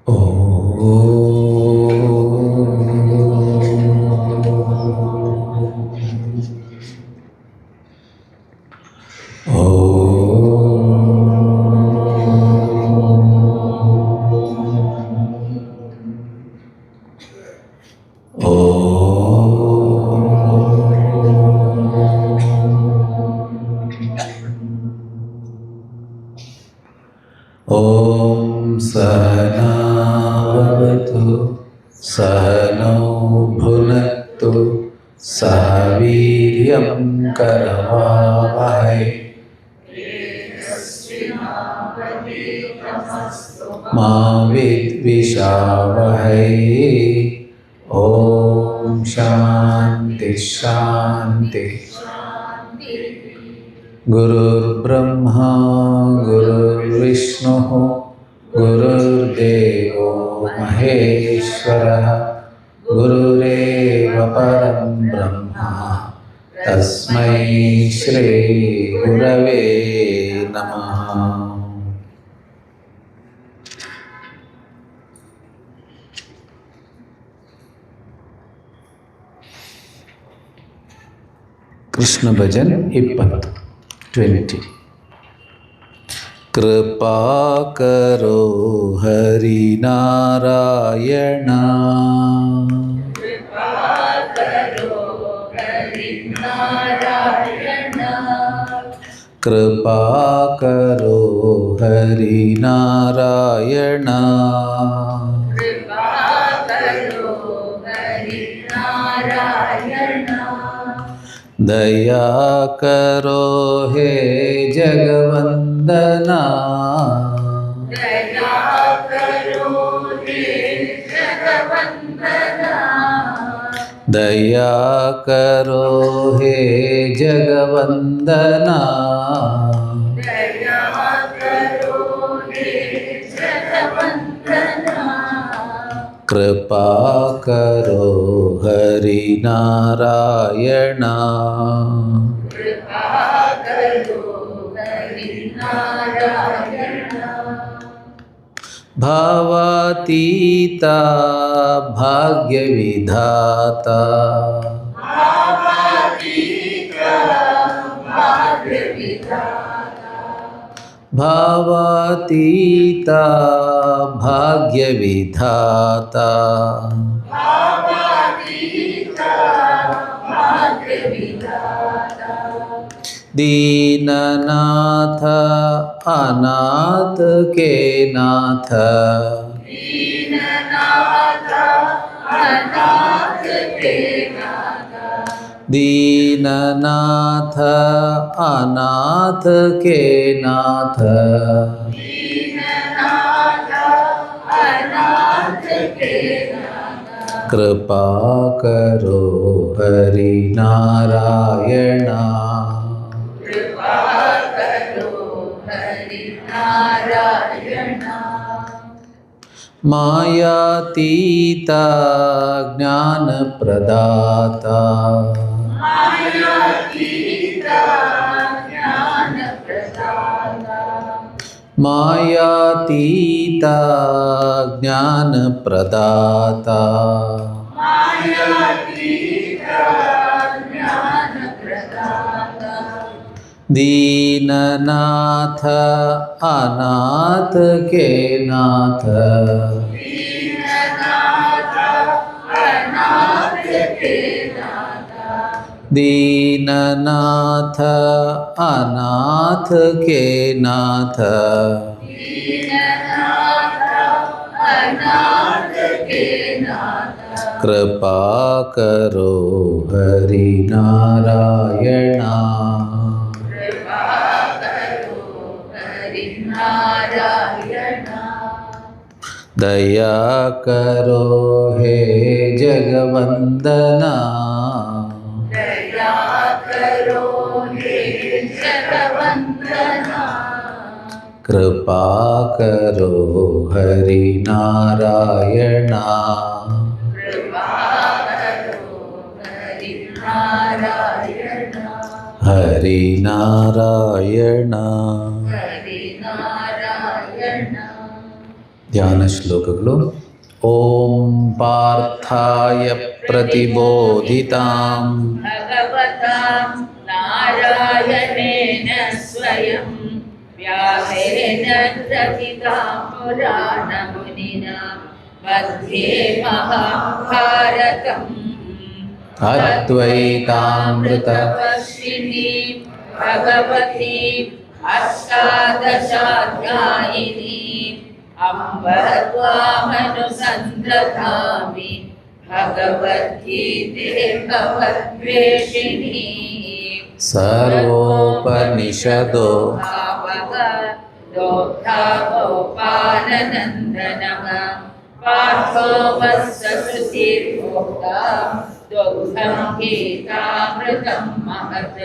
ॐ सहनावतु सहनौ भुनक्तु सह वीर्यं करवावहै मा विद्विषावहै। ॐ शान्ति शान्ति। गुरुर्ब्रह्मा गुरुर्विष्णुः गुरुर्देवो महेश्वरः गुरुरेव परं ब्रह्म तस्मै श्री गुरवे नमः। कृष्ण भजन 20। कृपा करो हरि नारायण कृपा करो हरि नारायण दया करो हे जगवंदना दया करो हे जगवंदना कृपा करो हरि नारायण भावातीता भाग्य विधाता भावातीता भाग्य विधाता दीननाथ अनाथ के नाथ दीननाथ अनाथ के नाथ कृपा करो हरि नारायण मायातीता ज्ञान प्रदाता मायातीता ज्ञान प्रदाता दीननाथ अनाथ के नाथ दीननाथ अनाथ के नाथ कृपा करो हरि नारायण दया करो हे जगवंदना कृपा करो हरि नारायण हरि नारायण ಧ್ಯಾನ ಶ್ಲೋಕಗಳು. ಓಂ ಪಾರ್ಥಾಯ ಪ್ರತಿಬೋಧಿತಾಂ ಭಗವತಾಂ ನಾರಾಯಣೇನ ಸ್ವಯಂ ವ್ಯಾಸೇನ ರಚಿತಾಂ ಪುರಾಣಮುನಿನಾ ಮಧ್ಯೆ ಮಹಾಭಾರತಂ ಅದ್ವೈತಾಮೃತವರ್ಷಿಣೀ ಭಗವತಿ ಅಷ್ಟಾದಶಾಧ್ಯಾಯಿನಿ ಅಂಬ ತ್ವಾಮನುಸಂದಧಾಮಿ ಭಗವದ್ಗೀತೆ ಭಗವದ್ವೇಷಿಣಿ ಸರ್ವೋಪನಿಷದೋ ದೋಗ್ಧಾ ಗೋಪಾಲನಂದನಃ ಪಾರ್ಥೋ ವತ್ಸಸುಧೀರ್ಭೋಕ್ತಾ ದುಗ್ಧಂ ಗೀತಾಮೃತಂ ಮಹತ್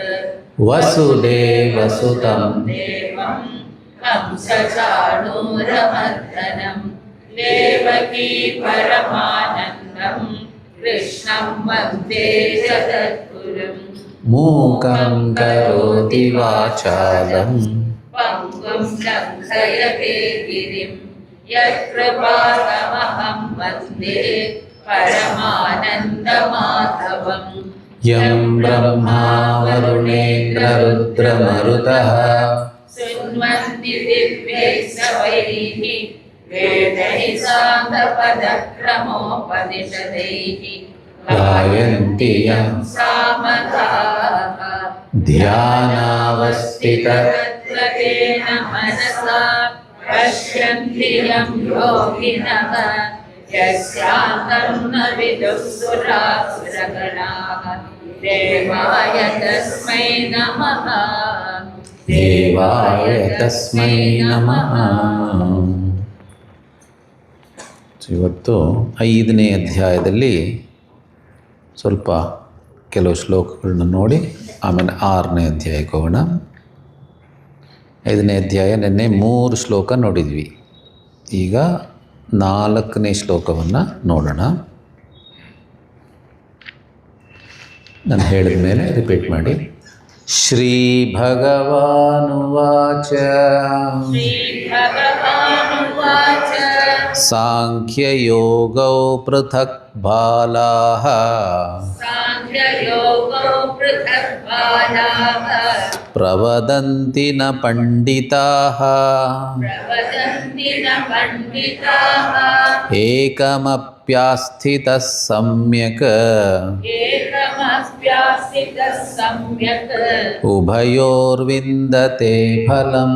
ವಸುದೇವಸುತಂ ದೇವಂ ಕಂಸಚಾಣೂರಮರ್ದನಂ ದೇವಕೀ ಪರಮಾನಂದಂ ಕೃಷ್ಣಂ ವಂದೇ ಜಗದ್ಗುರುಂ ಮೂಕಂ ಕರೋತಿ ವಾಚಾಲಂ ಪಂಗುಂ ಲಂಘಯತೆ ಗಿರಿಂ ಯತ್ಕೃಪಾತಮಹಂ ವಂದೇ ಪರಮಾನಂದಮಾಧವಂ ಯಂ ಬ್ರಹ್ಮಾ ವರುಣೇಂದ್ರ ರುದ್ರಮರುತಃ ಶೃಣ್ವಂತಿ ದಿವ್ಯೈಃ ಸರ್ವೈಃ ವೇದೈಃ ಸಾಂಗಪದಕ್ರಮೋಪನಿಷದೈಃ ಗಾಯಂತಿ ಯಂ ಸಾಮಗಾಃ ಧ್ಯಾನಾವಸ್ಥಿತತೇನ ಮನಸಾ ಪಶ್ಯಂತಿ ಯಂ ಯೋಗಿನಃ ಯಸ್ಯಾಂತಂ ನ ವಿದುಃ ಸುರಾಸುರಗಣಾಃ ದೇವಾಯ ತಸ್ಮೈ ನಮಃ ದೇವಾಯ ತಸ್ಮೈ ನಮಃ. ಇವತ್ತು 5ನೇ ಅಧ್ಯಾಯದಲ್ಲಿ ಸ್ವಲ್ಪ ಕೆಲವು ಶ್ಲೋಕಗಳನ್ನ ನೋಡಿ ಆಮೇಲೆ 6ನೇ ಅಧ್ಯಾಯಕ್ಕೆ ಹೋಗೋಣ. 5ನೇ ಅಧ್ಯಾಯ ನಿನ್ನೆ 3 ಶ್ಲೋಕ ನೋಡಿದ್ವಿ. ಈಗ 4ನೇ ಶ್ಲೋಕವನ್ನು ನೋಡೋಣ. ನಾನು ಹೇಳಿದ ಮೇಲೆ ರಿಪೀಟ್ ಮಾಡಿ. ಶ್ರೀ ಭಗವಾನುವಾಚ ಶ್ರೀಭಗವಾನುವಾಚ ಸಾಂಖ್ಯಯೋಗೌ ಪೃಥಕ್ ಬಾಲಾಃ ಸಾಂಖ್ಯಯೋಗೋ ಪೃಥಕ್ ಬಾಲಾಃ ಪ್ರವದಂತಿ ನ ಪಂಡಿತಾಃ ಪ್ರವದಂತಿ ನ ಪಂಡಿತಾಃ ಏಕಮಪ್ಯಾಸ್ಥಿತಃ ಸಮ್ಯಕ್ ಏಕಮಪ್ಯಾಸ್ಥಿತಃ ಸಮ್ಯಕ್ ಉಭಯೋರ್ವಿಂದತೆ ಫಲಂ.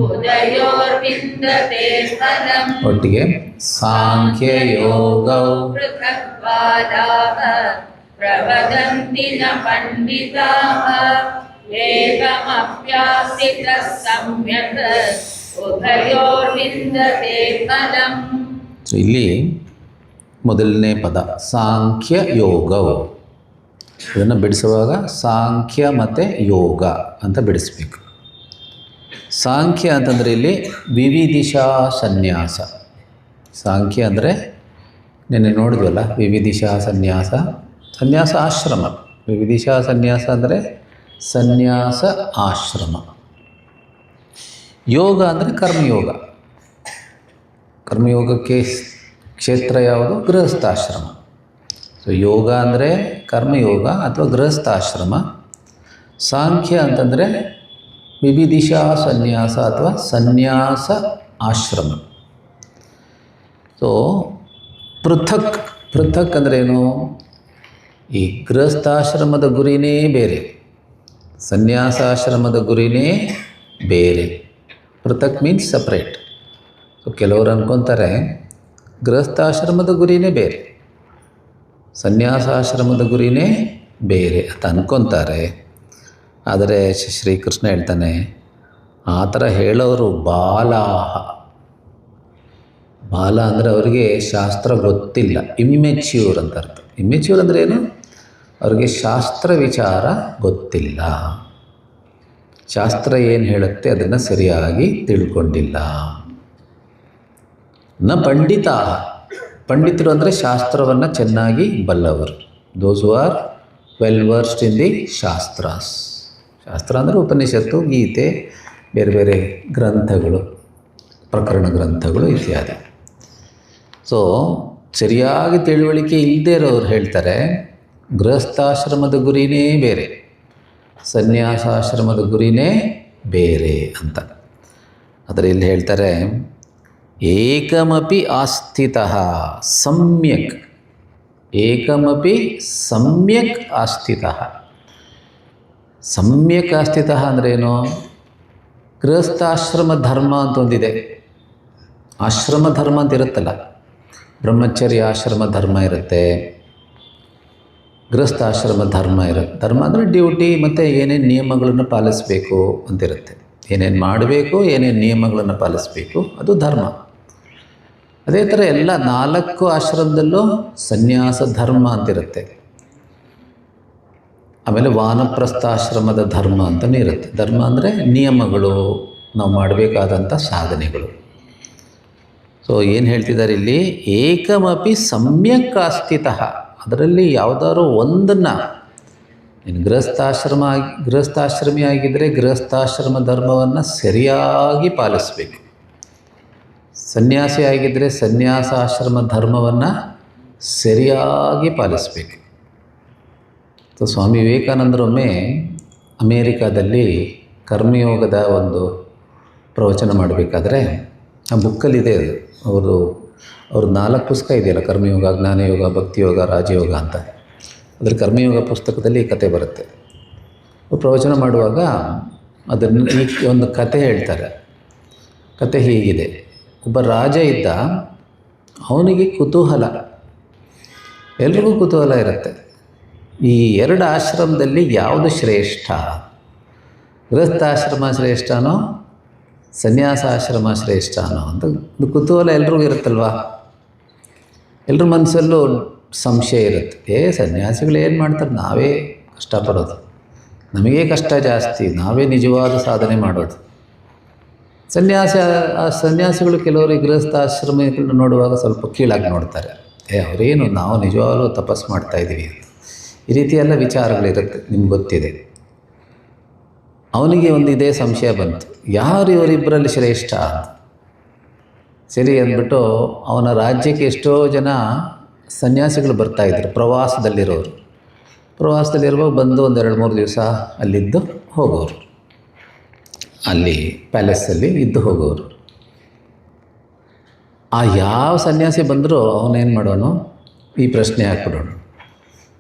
ಉದಯೋರ್ವಿಂದತೆ ಫಲಂ ಒಟ್ಟಿಗೆ ಸಾಂಖ್ಯಯೋಗೌ ಪೃಥಕ್ ಬಾಲಾಃ ಪ್ರವದಂತಿ ನ ಪಂಡಿತಾಃ ಏಕಮಪ್ಯಾಸ್ಥಿತಃ ಸಮ್ಯಕ್ ಉಭಯೋರ್ವಿಂದತೆ ಫಲಂ. ಸೊ ಇಲ್ಲಿ ಮೊದಲನೇ ಪದ ಸಾಂಖ್ಯ ಯೋಗವು. ಇದನ್ನು ಬಿಡಿಸುವಾಗ ಸಾಂಖ್ಯ ಮತ್ತು ಯೋಗ ಅಂತ ಬಿಡಿಸ್ಬೇಕು. ಸಾಂಖ್ಯ ಅಂತಂದರೆ ಇಲ್ಲಿ ವಿವಿಧಿಷಾ ಸನ್ಯಾಸ. ಸಾಂಖ್ಯ ಅಂದರೆ ನಿನ್ನೆ ನೋಡಿದ್ವಲ್ಲ, ವಿವಿಧಿಷಾ ಸನ್ಯಾಸ, ಸನ್ಯಾಸ ಆಶ್ರಮ. ವಿವಿಧಿಷಾ ಸನ್ಯಾಸ ಅಂದರೆ ಸನ್ಯಾಸ ಆಶ್ರಮ. ಯೋಗ ಅಂದರೆ ಕರ್ಮಯೋಗ. ಕರ್ಮಯೋಗಕ್ಕೆ ಕ್ಷೇತ್ರ ಯಾವುದು? ಗೃಹಸ್ಥಾಶ್ರಮ. ಸೊ ಯೋಗ ಅಂದರೆ ಕರ್ಮಯೋಗ ಅಥವಾ ಗೃಹಸ್ಥಾಶ್ರಮ. ಸಾಂಖ್ಯ ಅಂತಂದರೆ ವಿವಿಧಿಷಾ ಸನ್ಯಾಸ ಅಥವಾ ಸನ್ಯಾಸ ಆಶ್ರಮ. ಸೊ ಪೃಥಕ್, ಪೃಥಕ್ ಅಂದ್ರೇನು? ಈ ಗೃಹಸ್ಥಾಶ್ರಮದ ಗುರಿನೇ ಬೇರೆ, ಸನ್ಯಾಸಾಶ್ರಮದ ಗುರಿನೇ ಬೇರೆ. ಪೃಥಕ್ ಮೀನ್ಸ್ ಸಪ್ರೇಟ್. ಸೊ ಕೆಲವರು ಅನ್ಕೊತಾರೆ ಗೃಹಸ್ಥಾಶ್ರಮದ ಗುರಿನೇ ಬೇರೆ, ಸನ್ಯಾಸಾಶ್ರಮದ ಗುರಿನೇ ಬೇರೆ ಅಂತ ಅನ್ಕೊತಾರೆ. ಆದರೆ ಶ್ರೀಕೃಷ್ಣ ಹೇಳ್ತಾನೆ, ಆ ಥರ ಹೇಳೋರು ಬಾಲಾಹ. ಬಾಲ ಅಂದರೆ ಅವರಿಗೆ ಶಾಸ್ತ್ರ ಗೊತ್ತಿಲ್ಲ, ಇಮ್ಮೆಚ್ಯೂರ್ ಅಂತ ಅರ್ಥ. ಇಮ್ಮೆಚ್ಯೂರ್ ಅಂದರೆ ಏನು? ಅವ್ರಿಗೆ ಶಾಸ್ತ್ರ ವಿಚಾರ ಗೊತ್ತಿಲ್ಲ, ಶಾಸ್ತ್ರ ಏನು ಹೇಳುತ್ತೆ ಅದನ್ನು ಸರಿಯಾಗಿ ತಿಳ್ಕೊಂಡಿಲ್ಲ. ನ ಪಂಡಿತ, ಪಂಡಿತರು ಅಂದರೆ ಶಾಸ್ತ್ರವನ್ನು ಚೆನ್ನಾಗಿ ಬಲ್ಲವರು. Those who are well versed in the shastras. ಶಾಸ್ತ್ರ ಅಂದರೆ ಉಪನಿಷತ್ತು, ಗೀತೆ, ಬೇರೆ ಬೇರೆ ಗ್ರಂಥಗಳು, ಪ್ರಕರಣ ಗ್ರಂಥಗಳು ಇತ್ಯಾದಿ. ಸೊ ಸರಿಯಾಗಿ ತಿಳುವಳಿಕೆ ಇಲ್ಲದೇ ಇರೋರು ಹೇಳ್ತಾರೆ ಗೃಹಸ್ಥಾಶ್ರಮದ ಗುರಿನೇ ಬೇರೆ, ಸನ್ಯಾಸಾಶ್ರಮದ ಗುರಿನೇ ಬೇರೆ ಅಂತ. ಆದರೆ ಇಲ್ಲಿ ಹೇಳ್ತಾರೆ ಏಕಮಪಿ ಆಸ್ಥಿತಃ ಸಮ್ಯಕ್, ಏಕಮಪಿ ಸಮ್ಯಕ್ ಆಸ್ಥಿತಃ. ಸಮ್ಯಕ್ ಆಸ್ಥಿತಃ ಅಂದ್ರೇನು? ಗೃಹಸ್ಥಾಶ್ರಮ ಧರ್ಮ ಅಂತ ಒಂದಿದೆ, ಆಶ್ರಮ ಧರ್ಮ ಅಂತ ಇರುತ್ತಲ್ಲ, ಬ್ರಹ್ಮಚರ್ಯ ಆಶ್ರಮ ಧರ್ಮ ಇರುತ್ತೆ, ಗೃಹಸ್ಥಾಶ್ರಮ ಧರ್ಮ ಇರುತ್ತೆ. ಧರ್ಮ ಅಂದರೆ ಡ್ಯೂಟಿ ಮತ್ತು ಏನೇನು ನಿಯಮಗಳನ್ನು ಪಾಲಿಸಬೇಕು ಅಂತಿರುತ್ತೆ, ಏನೇನು ಮಾಡಬೇಕು, ಏನೇನು ನಿಯಮಗಳನ್ನು ಪಾಲಿಸಬೇಕು, ಅದು ಧರ್ಮ. ಅದೇ ಥರ ಎಲ್ಲ 4 ಆಶ್ರಮದಲ್ಲೂ ಸನ್ಯಾಸ ಧರ್ಮ ಅಂತಿರುತ್ತೆ. ಆಮೇಲೆ ವಾನಪ್ರಸ್ಥಾಶ್ರಮದ ಧರ್ಮ ಅಂತಲೇ ಇರುತ್ತೆ. ಧರ್ಮ ಅಂದರೆ ನಿಯಮಗಳು, ನಾವು ಮಾಡಬೇಕಾದಂಥ ಸಾಧನೆಗಳು. ಸೊ ಏನು ಹೇಳ್ತಿದ್ದಾರೆ ಇಲ್ಲಿ? ಏಕಮಪಿ ಸಮ್ಯಕ್ ಆಸ್ಥಿತಃ, ಅದರಲ್ಲಿ ಯಾವುದಾದ್ರು ಒಂದನ್ನು, ನೀನು ಗೃಹಸ್ಥಾಶ್ರಮಿ ಆಗಿದ್ದರೆ ಗೃಹಸ್ಥಾಶ್ರಮ ಧರ್ಮವನ್ನು ಸರಿಯಾಗಿ ಪಾಲಿಸಬೇಕು, ಸನ್ಯಾಸಿ ಆಗಿದ್ದರೆ ಸನ್ಯಾಸಾಶ್ರಮ ಧರ್ಮವನ್ನು ಸರಿಯಾಗಿ ಪಾಲಿಸಬೇಕು. ಸೊ ಸ್ವಾಮಿ ವಿವೇಕಾನಂದರೊಮ್ಮೆ ಅಮೇರಿಕಾದಲ್ಲಿ ಕರ್ಮಯೋಗದ ಒಂದು ಪ್ರವಚನ ಮಾಡಬೇಕಾದ್ರೆ, ಆ ಬುಕ್ಕಲ್ಲಿದೆ ಅದು, ಅವ್ರ 4 ಪುಸ್ತಕ ಇದೆಯಲ್ಲ, ಕರ್ಮಯೋಗ, ಜ್ಞಾನಯೋಗ, ಭಕ್ತಿಯೋಗ, ರಾಜಯೋಗ ಅಂತ. ಅದರ ಕರ್ಮಯೋಗ ಪುಸ್ತಕದಲ್ಲಿ ಈ ಕತೆ ಬರುತ್ತೆ. ಪ್ರವಚನ ಮಾಡುವಾಗ ಅದನ್ನು ಈ ಒಂದು ಕತೆ ಹೇಳ್ತಾರೆ. ಕತೆ ಹೀಗಿದೆ: ಒಬ್ಬ ರಾಜ ಇದ್ದ, ಅವನಿಗೆ ಕುತೂಹಲ, ಎಲ್ರಿಗೂ ಕುತೂಹಲ ಇರುತ್ತೆ, ಈ 2 ಆಶ್ರಮದಲ್ಲಿ ಯಾವುದು ಶ್ರೇಷ್ಠ, ಗೃಹಸ್ಥಾಶ್ರಮ ಶ್ರೇಷ್ಠನೋ ಸನ್ಯಾಸಾಶ್ರಮ ಶ್ರೇಷ್ಠನೋ ಅಂತ ಒಂದು ಕುತೂಹಲ ಎಲ್ರಿಗೂ ಇರುತ್ತಲ್ವ. ಎಲ್ಲರ ಮನಸ್ಸಲ್ಲೂ ಸಂಶಯ ಇರುತ್ತೆ, ಸನ್ಯಾಸಿಗಳು ಏನು ಮಾಡ್ತಾರೆ, ನಾವೇ ಕಷ್ಟಪಡೋದು, ನಮಗೇ ಕಷ್ಟ ಜಾಸ್ತಿ, ನಾವೇ ನಿಜವಾದ ಸಾಧನೆ ಮಾಡೋದು. ಸನ್ಯಾಸಿಗಳು ಕೆಲವರು ಗೃಹಸ್ಥಾಶ್ರಮಗಳನ್ನ ನೋಡುವಾಗ ಸ್ವಲ್ಪ ಕೀಳಾಗಿ ನೋಡ್ತಾರೆ, ಅವರೇನು, ನಾವು ನಿಜವಾಗ್ಲೂ ತಪಸ್ಸು ಮಾಡ್ತಾಯಿದ್ದೀವಿ ಅಂತ. ಈ ರೀತಿಯೆಲ್ಲ ವಿಚಾರಗಳಿರುತ್ತೆ, ನಿಮ್ಗೆ ಗೊತ್ತಿದೆ. ಅವನಿಗೆ ಒಂದು ಇದೇ ಸಂಶಯ ಬಂತು, ಯಾರು ಇವರಿಬ್ಬರಲ್ಲಿ ಶ್ರೇಷ್ಠ ಅಂತ. ಸರಿ ಅಂದ್ಬಿಟ್ಟು ಅವನ ರಾಜ್ಯಕ್ಕೆ ಎಷ್ಟೋ ಜನ ಸನ್ಯಾಸಿಗಳು ಬರ್ತಾಯಿದ್ರು, ಪ್ರವಾಸದಲ್ಲಿರುವಾಗ ಬಂದು 1-2-3 ದಿವಸ ಅಲ್ಲಿದ್ದು ಹೋಗೋರು, ಅಲ್ಲಿ ಪ್ಯಾಲೇಸಲ್ಲಿ ಇದ್ದು ಹೋಗೋರು. ಆ ಯಾವ ಸನ್ಯಾಸಿ ಬಂದರೂ ಅವನೇನು ಮಾಡೋನು, ಈ ಪ್ರಶ್ನೆ ಹಾಕ್ಬಿಡೋಣ,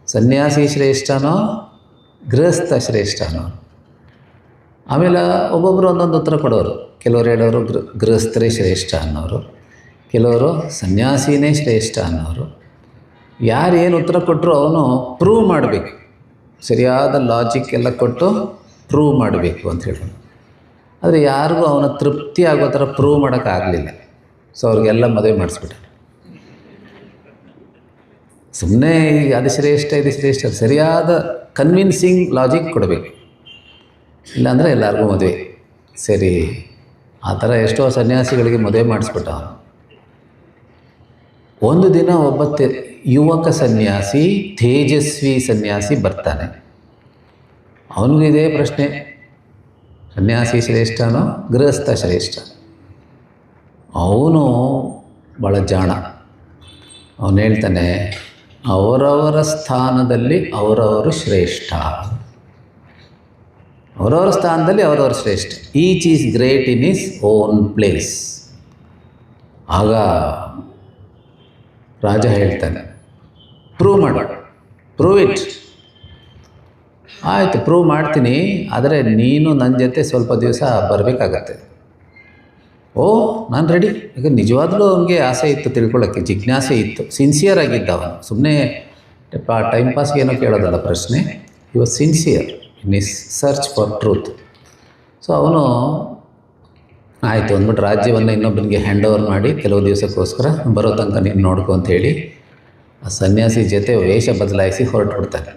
ಸನ್ಯಾಸಿ ಶ್ರೇಷ್ಠನೋ ಗೃಹಸ್ಥ ಶ್ರೇಷ್ಠನೋ? ಆಮೇಲೆ ಒಬ್ಬೊಬ್ಬರು ಒಂದೊಂದು ಉತ್ತರ ಕೊಡೋರು. ಕೆಲವರು ಹೇಳೋರು ಗೃಹಸ್ಥರೇ ಶ್ರೇಷ್ಠ ಅನ್ನೋರು, ಕೆಲವರು ಸನ್ಯಾಸಿನೇ ಶ್ರೇಷ್ಠ ಅನ್ನೋರು. ಯಾರು ಏನು ಉತ್ತರ ಕೊಟ್ಟರು ಅವನು ಪ್ರೂವ್ ಮಾಡಬೇಕು, ಸರಿಯಾದ ಲಾಜಿಕ್ ಎಲ್ಲ ಕೊಟ್ಟು ಪ್ರೂವ್ ಮಾಡಬೇಕು ಅಂತ ಹೇಳೋನು. ಆದರೆ ಯಾರಿಗೂ ಅವನ ತೃಪ್ತಿ ಆಗೋ ಥರ ಪ್ರೂವ್ ಮಾಡೋಕ್ಕಾಗಲಿಲ್ಲ. ಸೊ ಅವ್ರಿಗೆಲ್ಲ ಮದುವೆ ಮಾಡಿಸ್ಬಿಟ್ಟ. ಸುಮ್ಮನೆ ಅದು ಶ್ರೇಷ್ಠ ಇದು ಶ್ರೇಷ್ಠ, ಸರಿಯಾದ ಕನ್ವಿನ್ಸಿಂಗ್ ಲಾಜಿಕ್ ಕೊಡಬೇಕು, ಇಲ್ಲಾಂದರೆ ಎಲ್ಲರಿಗೂ ಮದುವೆ. ಸರಿ, ಆ ಥರ ಎಷ್ಟೋ ಸನ್ಯಾಸಿಗಳಿಗೆ ಮದುವೆ ಮಾಡಿಸ್ಬಿಟ್ಟ ಅವನು. ಒಂದು ದಿನ ಒಬ್ಬ ಯುವಕ ಸನ್ಯಾಸಿ, ತೇಜಸ್ವಿ ಸನ್ಯಾಸಿ ಬರ್ತಾನೆ. ಅವನಿಗೂ ಇದೇ ಪ್ರಶ್ನೆ, ಸನ್ಯಾಸಿ ಶ್ರೇಷ್ಠನೋ ಗೃಹಸ್ಥ ಶ್ರೇಷ್ಠ? ಅವನು ಭಾಳ ಜಾಣ. ಅವನು ಹೇಳ್ತಾನೆ, ಅವರವರ ಸ್ಥಾನದಲ್ಲಿ ಅವರವರು ಶ್ರೇಷ್ಠ, ಅವರವರ ಸ್ಥಾನದಲ್ಲಿ ಅವರವರು ಶ್ರೇಷ್ಠ. Each is great in is own place. ಆಗ ರಾಜ ಹೇಳ್ತಾನೆ, ಪ್ರೂವ್ ಮಾಡು, ಪ್ರೂವ್ ಇಟ್. ಆಯಿತು, ಪ್ರೂವ್ ಮಾಡ್ತೀನಿ, ಆದರೆ ನೀನು ನನ್ನ ಜೊತೆ ಸ್ವಲ್ಪ ದಿವಸ ಬರಬೇಕಾಗತ್ತೆ. ಓ, ನಾನು ರೆಡಿ. ಈಗ ನಿಜವಾಗ್ಲೂ ಅವನಿಗೆ ಆಸೆ ಇತ್ತು ತಿಳ್ಕೊಳ್ಳೋಕ್ಕೆ, ಜಿಜ್ಞಾಸೆ ಇತ್ತು, ಸಿನ್ಸಿಯರ್ ಆಗಿದ್ದ ಅವನು. ಸುಮ್ಮನೆ ಟೈಮ್ ಪಾಸ್ಗೆ ಏನೋ ಕೇಳೋದಲ್ಲ ಪ್ರಶ್ನೆ, he was sincere in is search for truth. So ಅವನು ಆಯಿತು ಅಂದ್ಬಿಟ್ಟು ರಾಜ್ಯವನ್ನು ಇನ್ನೊಬ್ಬನಿಗೆ ಹ್ಯಾಂಡ್ ಓವರ್ ಮಾಡಿ ಕೆಲವು ದಿವಸಕ್ಕೋಸ್ಕರ ಬರೋ ತನಕ ನೀನು ನೋಡ್ಕೊ ಅಂತೇಳಿ ಆ ಸನ್ಯಾಸಿ ಜೊತೆ ವೇಷ ಬದಲಾಯಿಸಿ ಹೊರಟುಬಿಡ್ತಾನೆ.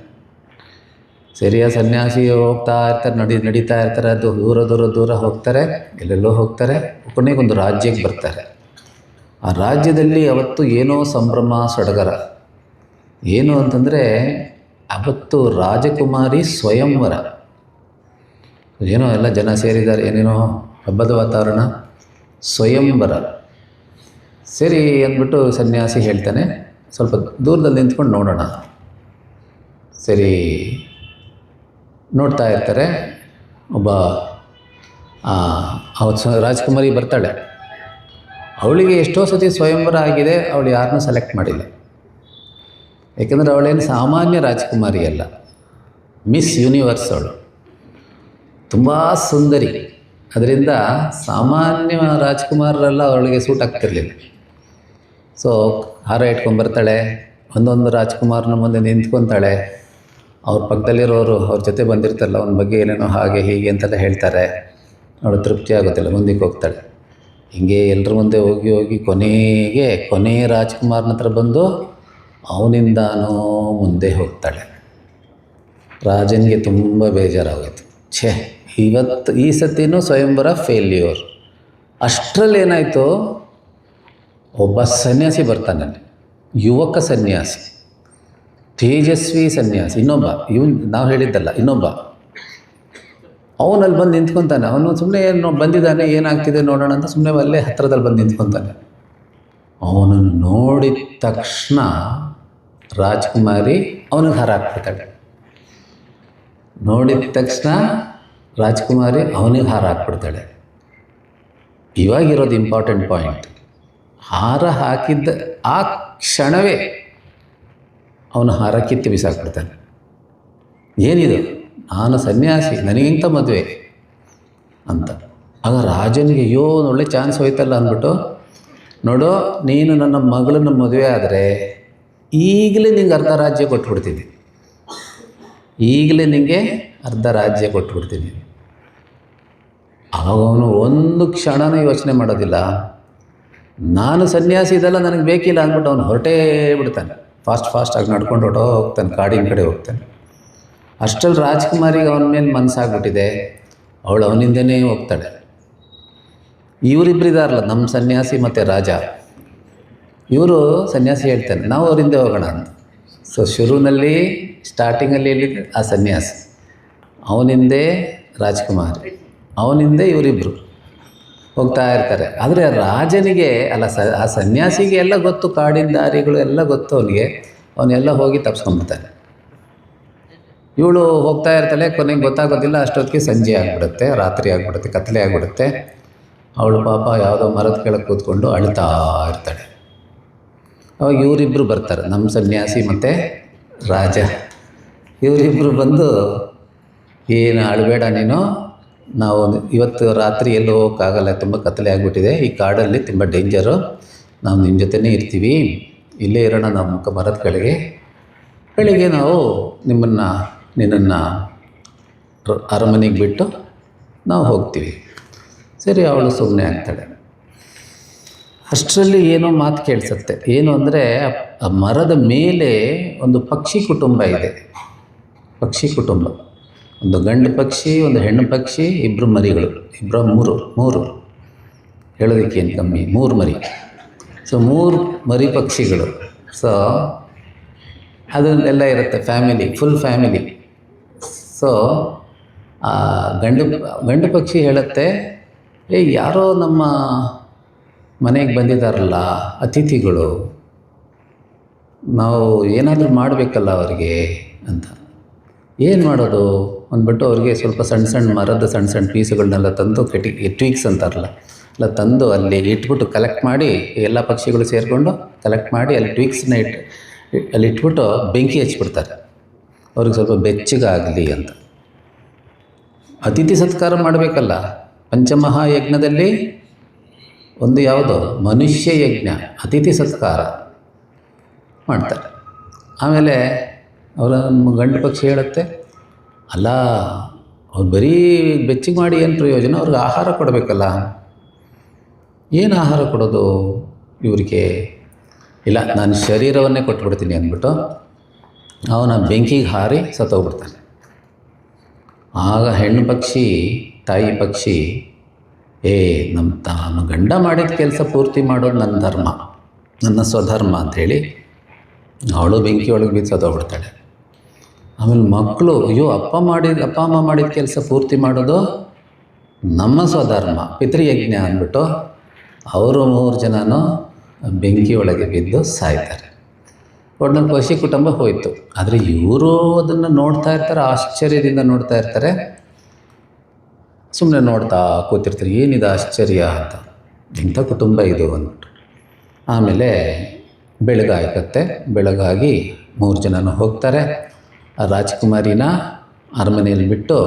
ಸರಿಯ ಸನ್ಯಾಸಿ ಹೋಗ್ತಾ ಇರ್ತಾರೆ, ನಡೀತಾ ಇರ್ತಾರೆ, ಅದು ದೂರ ಹೋಗ್ತಾರೆ, ಎಲ್ಲೆಲ್ಲೋ ಹೋಗ್ತಾರೆ, ಕೊನೆಗೊಂದು ರಾಜ್ಯಕ್ಕೆ ಬರ್ತಾರೆ. ಆ ರಾಜ್ಯದಲ್ಲಿ ಅವತ್ತು ಏನೋ ಸಂಭ್ರಮ ಸಡಗರ. ಏನು ಅಂತಂದರೆ ಅವತ್ತು ರಾಜಕುಮಾರಿ ಸ್ವಯಂವರ, ಏನೋ ಎಲ್ಲ ಜನ ಸೇರಿದ್ದಾರೆ, ಏನೇನೋ ಹಬ್ಬದ ವಾತಾವರಣ, ಸ್ವಯಂವರ. ಸರಿ ಅಂದ್ಬಿಟ್ಟು ಸನ್ಯಾಸಿ ಹೇಳ್ತಾನೆ, ಸ್ವಲ್ಪ ದೂರದಲ್ಲಿ ನಿಂತ್ಕೊಂಡು ನೋಡೋಣ. ಸರಿ ನೋಡ್ತಾ ಇರ್ತಾರೆ. ಒಬ್ಬ ಅವತ್ತು ರಾಜ್ಕುಮಾರಿ ಬರ್ತಾಳೆ. ಅವಳಿಗೆ ಎಷ್ಟೋ ಸತಿ ಸ್ವಯಂವರ ಆಗಿದೆ, ಅವಳು ಯಾರನ್ನೂ ಸೆಲೆಕ್ಟ್ ಮಾಡಿಲ್ಲ. ಯಾಕೆಂದರೆ ಅವಳೇನು ಸಾಮಾನ್ಯ ರಾಜ್ಕುಮಾರಿ ಅಲ್ಲ, ಮಿಸ್ ಯೂನಿವರ್ಸ್ ಅವಳು. ತುಂಬ ಸುಂದರಿ. ಅದರಿಂದ ಸಾಮಾನ್ಯ ರಾಜ್ಕುಮಾರರೆಲ್ಲ ಅವಳಿಗೆ ಸೂಟ್ ಆಗ್ತಿರ್ಲಿಲ್ಲ. ಸೊ ಹಾರ ಇಟ್ಕೊಂಡ್ಬರ್ತಾಳೆ, ಒಂದೊಂದು ರಾಜ್ಕುಮಾರನ ಮುಂದೆ ನಿಂತ್ಕೊತಾಳೆ. ಅವ್ರ ಪಕ್ಕದಲ್ಲಿರೋರು ಅವ್ರ ಜೊತೆ ಬಂದಿರ್ತಾರಲ್ಲ, ಅವನ ಬಗ್ಗೆ ಏನೇನೋ ಹಾಗೆ ಹೀಗೆ ಅಂತೆಲ್ಲ ಹೇಳ್ತಾರೆ. ಅವಳು ತೃಪ್ತಿ ಆಗೋದಿಲ್ಲ, ಮುಂದಕ್ಕೆ ಹೋಗ್ತಾಳೆ. ಹೀಗೆ ಎಲ್ಲರ ಮುಂದೆ ಹೋಗಿ ಹೋಗಿ ಕೊನೆ ರಾಜ್ಕುಮಾರನ ಹತ್ರ ಬಂದು ಅವನಿಂದಾನೋ ಮುಂದೆ ಹೋಗ್ತಾಳೆ. ರಾಜನಿಗೆ ತುಂಬ ಬೇಜಾರಾಗೋಯ್ತು. ಈ ಸತಿನೂ ಸ್ವಯಂವರ ಫೇಲ್ಯೂರ್. ಅಷ್ಟರಲ್ಲಿ ಏನಾಯಿತು, ಒಬ್ಬ ಸನ್ಯಾಸಿ ಬರ್ತಾನೆ, ಯುವಕ ಸನ್ಯಾಸಿ, ತೇಜಸ್ವಿ ಸನ್ಯಾಸಿ. ನಾವು ಹೇಳಿದ್ದಲ್ಲ, ಇನ್ನೊಬ್ಬ ಅವನಲ್ಲಿ ಬಂದು ನಿಂತ್ಕೊತಾನೆ. ಅವನು ಸುಮ್ಮನೆ ಏನು ಬಂದಿದ್ದಾನೆ, ಏನಾಗ್ತಿದೆ ನೋಡೋಣ ಅಂತ ಸುಮ್ಮನೆ ಅಲ್ಲೇ ಹತ್ತಿರದಲ್ಲಿ ಬಂದು ನಿಂತ್ಕೊತಾನೆ. ಅವನು ನೋಡಿದ ತಕ್ಷಣ ರಾಜ್ಕುಮಾರಿ ಅವನಿಗೆ ಹಾರ ಹಾಕ್ಬಿಡ್ತಾಳೆ. ನೋಡಿದ ತಕ್ಷಣ ರಾಜ್ಕುಮಾರಿ ಅವನಿಗೆ ಹಾರ ಹಾಕ್ಬಿಡ್ತಾಳೆ. ಇವಾಗಿರೋದು ಇಂಪಾರ್ಟೆಂಟ್ ಪಾಯಿಂಟ್. ಹಾರ ಹಾಕಿದ್ದ ಆ ಕ್ಷಣವೇ ಅವನು ಹಾರ ಕಿತ್ತು ಬಿಸಾಕ್ಬಿಡ್ತಾನೆ. ಏನಿದು, ನಾನು ಸನ್ಯಾಸಿ, ನನಗಿಂತ ಮದುವೆ ಅಂತ. ಆಗ ರಾಜನಿಗೆ ಅಯ್ಯೋ ಒಳ್ಳೆ ಚಾನ್ಸ್ ಹೋಯ್ತಲ್ಲ ಅಂದ್ಬಿಟ್ಟು, ನೋಡು ನೀನು ನನ್ನ ಮಗಳನ್ನ ಮದುವೆ ಆದರೆ ಈಗಲೇ ನಿಂಗೆ ಅರ್ಧ ರಾಜ್ಯ ಕೊಟ್ಬಿಡ್ತೀನಿ, ಈಗಲೇ ನಿನಗೆ ಅರ್ಧ ರಾಜ್ಯ ಕೊಟ್ಬಿಡ್ತೀನಿ. ಆವಾಗ ಅವನು ಒಂದು ಕ್ಷಣನೂ ಯೋಚನೆ ಮಾಡೋದಿಲ್ಲ. ನಾನು ಸನ್ಯಾಸಿ ಇದೆಲ್ಲ ನನಗೆ ಬೇಕಿಲ್ಲ ಅಂದ್ಬಿಟ್ಟು ಅವನು ಹೊರಟೇ ಬಿಡ್ತಾನೆ. ಫಾಸ್ಟಾಗಿ ನಡ್ಕೊಂಡು ಹೋಗ್ತಾನೆ, ಕಾಡಿನ ಕಡೆ ಹೋಗ್ತಾನೆ. ಅಷ್ಟರಲ್ಲಿ ರಾಜ್ಕುಮಾರಿಗೆ ಅವನ ಮೇಲೆ ಮನಸ್ಸಾಗ್ಬಿಟ್ಟಿದೆ. ಅವಳು ಅವನಿಂದನೇ ಹೋಗ್ತಾಳೆ. ಇವರಿಬ್ಬರಿದಾರಲ್ಲ, ನಮ್ಮ ಸನ್ಯಾಸಿ ಮತ್ತು ರಾಜ, ಇವರು ಸನ್ಯಾಸಿ ಹೇಳ್ತಾನೆ ನಾವು ಅವರಿಂದ ಹೋಗೋಣ ಅಂತ. ಸೊ ಸ್ಟಾರ್ಟಿಂಗಲ್ಲಿ ಹೇಳಿದ್ರೆ ಆ ಸನ್ಯಾಸಿ, ಅವನಿಂದೇ ರಾಜ್ಕುಮಾರಿ, ಅವನಿಂದೇ ಇವರಿಬ್ಬರು ಹೋಗ್ತಾ ಇರ್ತಾರೆ. ಆದರೆ ರಾಜನಿಗೆ ಆ ಸನ್ಯಾಸಿಗೆ ಎಲ್ಲ ಗೊತ್ತು, ಕಾಡಿನ ದಾರಿಗಳು ಎಲ್ಲ ಗೊತ್ತು ಅವನೆಲ್ಲ ಹೋಗಿ ತಪ್ಸ್ಕೊಂಡ್ಬಿಡ್ತಾನೆ. ಇವಳು ಹೋಗ್ತಾ ಇರ್ತಾಳೆ, ಕೊನೆಗೆ ಗೊತ್ತಾಗೋದಿಲ್ಲ. ಅಷ್ಟೊತ್ತಿಗೆ ಸಂಜೆ ಆಗಿಬಿಡುತ್ತೆ, ರಾತ್ರಿ ಆಗಿಬಿಡುತ್ತೆ, ಕತ್ತಲೆ ಆಗಿಬಿಡುತ್ತೆ. ಅವಳು ಪಾಪ ಯಾವುದೋ ಮರದ ಕೆಳಗೆ ಕೂತ್ಕೊಂಡು ಅಳ್ತಾ ಇರ್ತಾಳೆ. ಅವಾಗ ಇವರಿಬ್ಬರು ಬರ್ತಾರೆ, ನಮ್ಮ ಸನ್ಯಾಸಿ ಮತ್ತು ರಾಜ. ಇವರಿಬ್ಬರು ಬಂದು, ಏನು ಅಳಬೇಡ ನೀನು, ನಾವು ಇವತ್ತು ರಾತ್ರಿ ಎಲ್ಲೂ ಹೋಗೋಕ್ಕಾಗಲ್ಲ, ತುಂಬ ಕತ್ತಲೆ ಆಗಿಬಿಟ್ಟಿದೆ, ಈ ಕಾಡಲ್ಲಿ ತುಂಬ ಡೇಂಜರು, ನಾವು ನಿನ್ನ ಜೊತೆನೇ ಇರ್ತೀವಿ, ಇಲ್ಲೇ ಇರೋಣ ನಮ್ಮ ಮರದ ಕೆಳಗೆ, ಬೆಳಿಗ್ಗೆ ನಾವು ನಿನ್ನನ್ನು ಅರಮನೆಗೆ ಬಿಟ್ಟು ನಾವು ಹೋಗ್ತೀವಿ. ಸರಿ, ಅವಳು ಸುಮ್ಮನೆ ಆಗ್ತಾಳೆ. ಅಷ್ಟರಲ್ಲಿ ಏನೋ ಮಾತು ಕೇಳಿಸುತ್ತೆ. ಏನು ಅಂದರೆ, ಆ ಮರದ ಮೇಲೆ ಒಂದು ಪಕ್ಷಿ ಕುಟುಂಬ ಇದೆ. ಪಕ್ಷಿ ಕುಟುಂಬ, ಒಂದು ಗಂಡು ಪಕ್ಷಿ, ಒಂದು ಹೆಣ್ಣು ಪಕ್ಷಿ, ಇಬ್ಬರು ಮರಿಗಳು, ಮೂರು ಹೇಳೋದಕ್ಕೇನು ಕಮ್ಮಿ, 3 ಮರಿ. ಸೊ 3 ಮರಿ ಪಕ್ಷಿಗಳು. ಸೊ ಅದನ್ನೆಲ್ಲ ಇರುತ್ತೆ, ಫುಲ್ ಫ್ಯಾಮಿಲಿ. ಸೊ ಆ ಗಂಡು ಪಕ್ಷಿ ಹೇಳುತ್ತೆ, ಯಾರೋ ನಮ್ಮ ಮನೆಗೆ ಬಂದಿದ್ದಾರಲ್ಲ ಅತಿಥಿಗಳು, ನಾವು ಏನಾದರೂ ಮಾಡಬೇಕಲ್ಲ ಅವರಿಗೆ ಅಂತ. ಏನು ಮಾಡೋದು ಅಂದ್ಬಿಟ್ಟು ಅವ್ರಿಗೆ ಸ್ವಲ್ಪ ಸಣ್ಣ ಮರದ ಸಣ್ಣ ಪೀಸುಗಳನ್ನೆಲ್ಲ ತಂದು ಟ್ವೀಕ್ಸ್ ಅಂತಾರಲ್ಲ, ಎಲ್ಲ ತಂದು ಅಲ್ಲಿ ಇಟ್ಬಿಟ್ಟು ಕಲೆಕ್ಟ್ ಮಾಡಿ, ಎಲ್ಲ ಪಕ್ಷಿಗಳು ಸೇರಿಕೊಂಡು ಕಲೆಕ್ಟ್ ಮಾಡಿ ಅಲ್ಲಿ ಟ್ವೀಕ್ಸ್ನ ಅಲ್ಲಿ ಇಟ್ಬಿಟ್ಟು ಬೆಂಕಿ ಹಚ್ಬಿಡ್ತಾರೆ, ಅವ್ರಿಗೆ ಸ್ವಲ್ಪ ಬೆಚ್ಚಗಾಗಲಿ ಅಂತ. ಅತಿಥಿ ಸತ್ಕಾರ ಮಾಡಬೇಕಲ್ಲ. ಪಂಚಮಹಾಯಜ್ಞದಲ್ಲಿ ಒಂದು ಯಾವುದು, ಮನುಷ್ಯ ಯಜ್ಞ, ಅತಿಥಿ ಸತ್ಕಾರ ಮಾಡ್ತಾರೆ. ಆಮೇಲೆ ಅವರ ಗಂಡು ಪಕ್ಷಿ ಹೇಳುತ್ತೆ, ಅಲ್ಲ ಅವ್ರು ಬರೀ ಬೆಚ್ಚಗೆ ಮಾಡಿ ಏನು ಪ್ರಯೋಜನ, ಅವ್ರಿಗೆ ಆಹಾರ ಕೊಡಬೇಕಲ್ಲ. ಏನು ಆಹಾರ ಕೊಡೋದು ಇವರಿಗೆ? ಇಲ್ಲ, ನಾನು ಶರೀರವನ್ನೇ ಕೊಟ್ಬಿಡ್ತೀನಿ ಅಂದ್ಬಿಟ್ಟು ಅವನ ಬೆಂಕಿಗೆ ಹಾರಿ ಸತ್ತೋಗ್ಬಿಡ್ತಾನೆ. ಆಗ ಹೆಣ್ಣು ಪಕ್ಷಿ, ತಾಯಿ ಪಕ್ಷಿ, ನಮ್ಮ ಗಂಡ ಮಾಡಿದ ಕೆಲಸ ಪೂರ್ತಿ ಮಾಡೋದು ನನ್ನ ಧರ್ಮ, ನನ್ನ ಸ್ವಧರ್ಮ ಅಂಥೇಳಿ ಅವಳು ಬೆಂಕಿ ಒಳಗೆ ಬಿದ್ದು ಸತ್ತೋಗ್ಬಿಡ್ತಾಳೆ. ಆಮೇಲೆ ಮಕ್ಕಳು, ಅಯ್ಯೋ ಅಪ್ಪ ಅಮ್ಮ ಮಾಡಿದ ಕೆಲಸ ಪೂರ್ತಿ ಮಾಡೋದು ನಮ್ಮ ಸ್ವಧರ್ಮ, ಪಿತೃಯಜ್ಞ ಅಂದ್ಬಿಟ್ಟು ಅವರು 3 ಜನನೂ ಬೆಂಕಿಯೊಳಗೆ ಬಿದ್ದು ಸಾಯ್ತಾರೆ. ಒಟ್ಟಿನಲ್ಲಿ ಪಶಿ ಕುಟುಂಬ ಹೋಯಿತು. ಆದರೆ ಇವರು ಅದನ್ನು ನೋಡ್ತಾ ಇರ್ತಾರೆ, ಆಶ್ಚರ್ಯದಿಂದ ನೋಡ್ತಾ ಇರ್ತಾರೆ. ಸುಮ್ಮನೆ ನೋಡ್ತಾ ಕೂತಿರ್ತಾರೆ, ಏನಿದೆ ಆಶ್ಚರ್ಯ ಅಂತ, ಇಂಥ ಕುಟುಂಬ ಇದು ಅಂದ್ಬಿಟ್ಟು. ಆಮೇಲೆ ಬೆಳಗಾಗತ್ತೆ. ಬೆಳಗಾಗಿ 3 ಜನನೂ ಹೋಗ್ತಾರೆ. ಆ ರಾಜ್ಕುಮಾರಿನ ಅರಮನೆಯಲ್ಲಿ ಬಿಟ್ಟು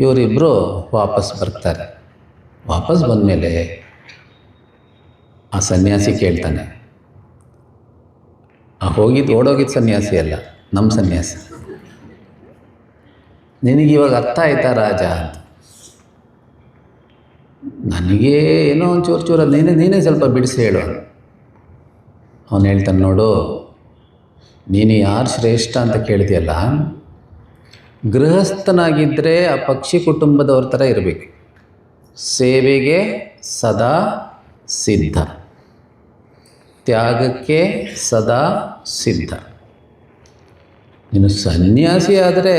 ಇವರಿಬ್ಬರು ವಾಪಸ್ ಬರ್ತಾರೆ. ವಾಪಸ್ ಬಂದಮೇಲೆ ಆ ಸನ್ಯಾಸಿ ಕೇಳ್ತಾನೆ, ಓಡೋಗಿದ್ದ ಸನ್ಯಾಸಿ ಅಲ್ಲ, ನಮ್ಮ ಸನ್ಯಾಸಿ, ನಿನಗಿವಾಗ ಅರ್ಥ ಆಯ್ತಾ ರಾಜ ಅಂತ. ನನಗೆ ಏನೋ ಒಂದು ಚೂರು ನೀನೇ ಸ್ವಲ್ಪ ಬಿಡಿಸಿ ಹೇಳು. ಅವನು ಹೇಳ್ತಾನೆ, ನೋಡು, ನೀನು ಯಾರು ಶ್ರೇಷ್ಠ ಅಂತ ಕೇಳಿದೆಯಲ್ಲ, ಗೃಹಸ್ಥನಾಗಿದ್ದರೆ ಆ ಪಕ್ಷಿ ಕುಟುಂಬದವ್ರ ಥರ ಇರಬೇಕು, ಸೇವೆಗೆ ಸದಾ ಸಿದ್ಧ, ತ್ಯಾಗಕ್ಕೆ ಸದಾ ಸಿದ್ಧ. ನೀನು ಸನ್ಯಾಸಿ ಆದರೆ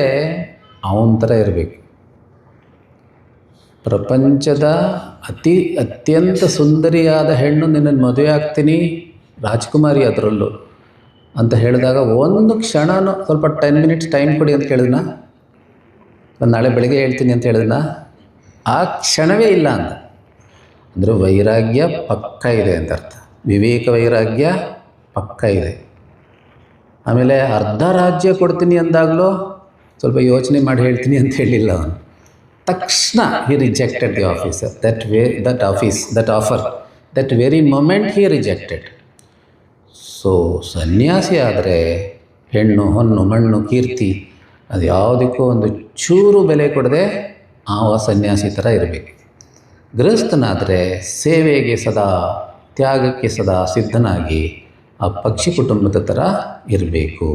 ಅವನ ಥರ ಇರಬೇಕು. ಪ್ರಪಂಚದ ಅತ್ಯಂತ ಸುಂದರಿಯಾದ ಹೆಣ್ಣು ನಿನ್ನನ್ನು ಮದುವೆ ಆಗ್ತೀನಿ, ರಾಜ್ಕುಮಾರಿ ಅದರಲ್ಲೂ ಅಂತ ಹೇಳಿದಾಗ ಒಂದು ಕ್ಷಣನೂ ಸ್ವಲ್ಪ 10 ಮಿನಿಟ್ಸ್ ಟೈಮ್ ಕೊಡಿ ಅಂತ ಕೇಳಿದ್ನ, ನಾಳೆ ಬೆಳಗ್ಗೆ ಹೇಳ್ತೀನಿ ಅಂತ ಹೇಳಿದ್ನ, ಆ ಕ್ಷಣವೇ ಇಲ್ಲ ಅಂತ. ಅಂದರೆ ವೈರಾಗ್ಯ ಪಕ್ಕ ಇದೆ ಅಂತ ಅರ್ಥ. ವಿವೇಕ ವೈರಾಗ್ಯ ಪಕ್ಕ ಇದೆ. ಆಮೇಲೆ ಅರ್ಧ ರಾಜ್ಯ ಕೊಡ್ತೀನಿ ಅಂದಾಗಲೂ ಸ್ವಲ್ಪ ಯೋಚನೆ ಮಾಡಿ ಹೇಳ್ತೀನಿ ಅಂತ ಹೇಳಿಲ್ಲ ಅವನು. ತಕ್ಷಣ he rejected the officer, that offer, that very moment he rejected. So ಸನ್ಯಾಸಿ ಆದರೆ ಹೆಣ್ಣು ಹೊನ್ನು ಮಣ್ಣು ಕೀರ್ತಿ ಅದು ಯಾವುದಕ್ಕೂ ಒಂದು ಚೂರು ಬೆಲೆ ಕೊಡದೆ ಆ ಸನ್ಯಾಸಿ ಥರ ಇರಬೇಕು. ಗೃಹಸ್ಥನಾದರೆ ಸೇವೆಗೆ ಸದಾ, ತ್ಯಾಗಕ್ಕೆ ಸದಾ ಸಿದ್ಧನಾಗಿ ಆ ಪಕ್ಷಿ ಕುಟುಂಬದ ಥರ ಇರಬೇಕು.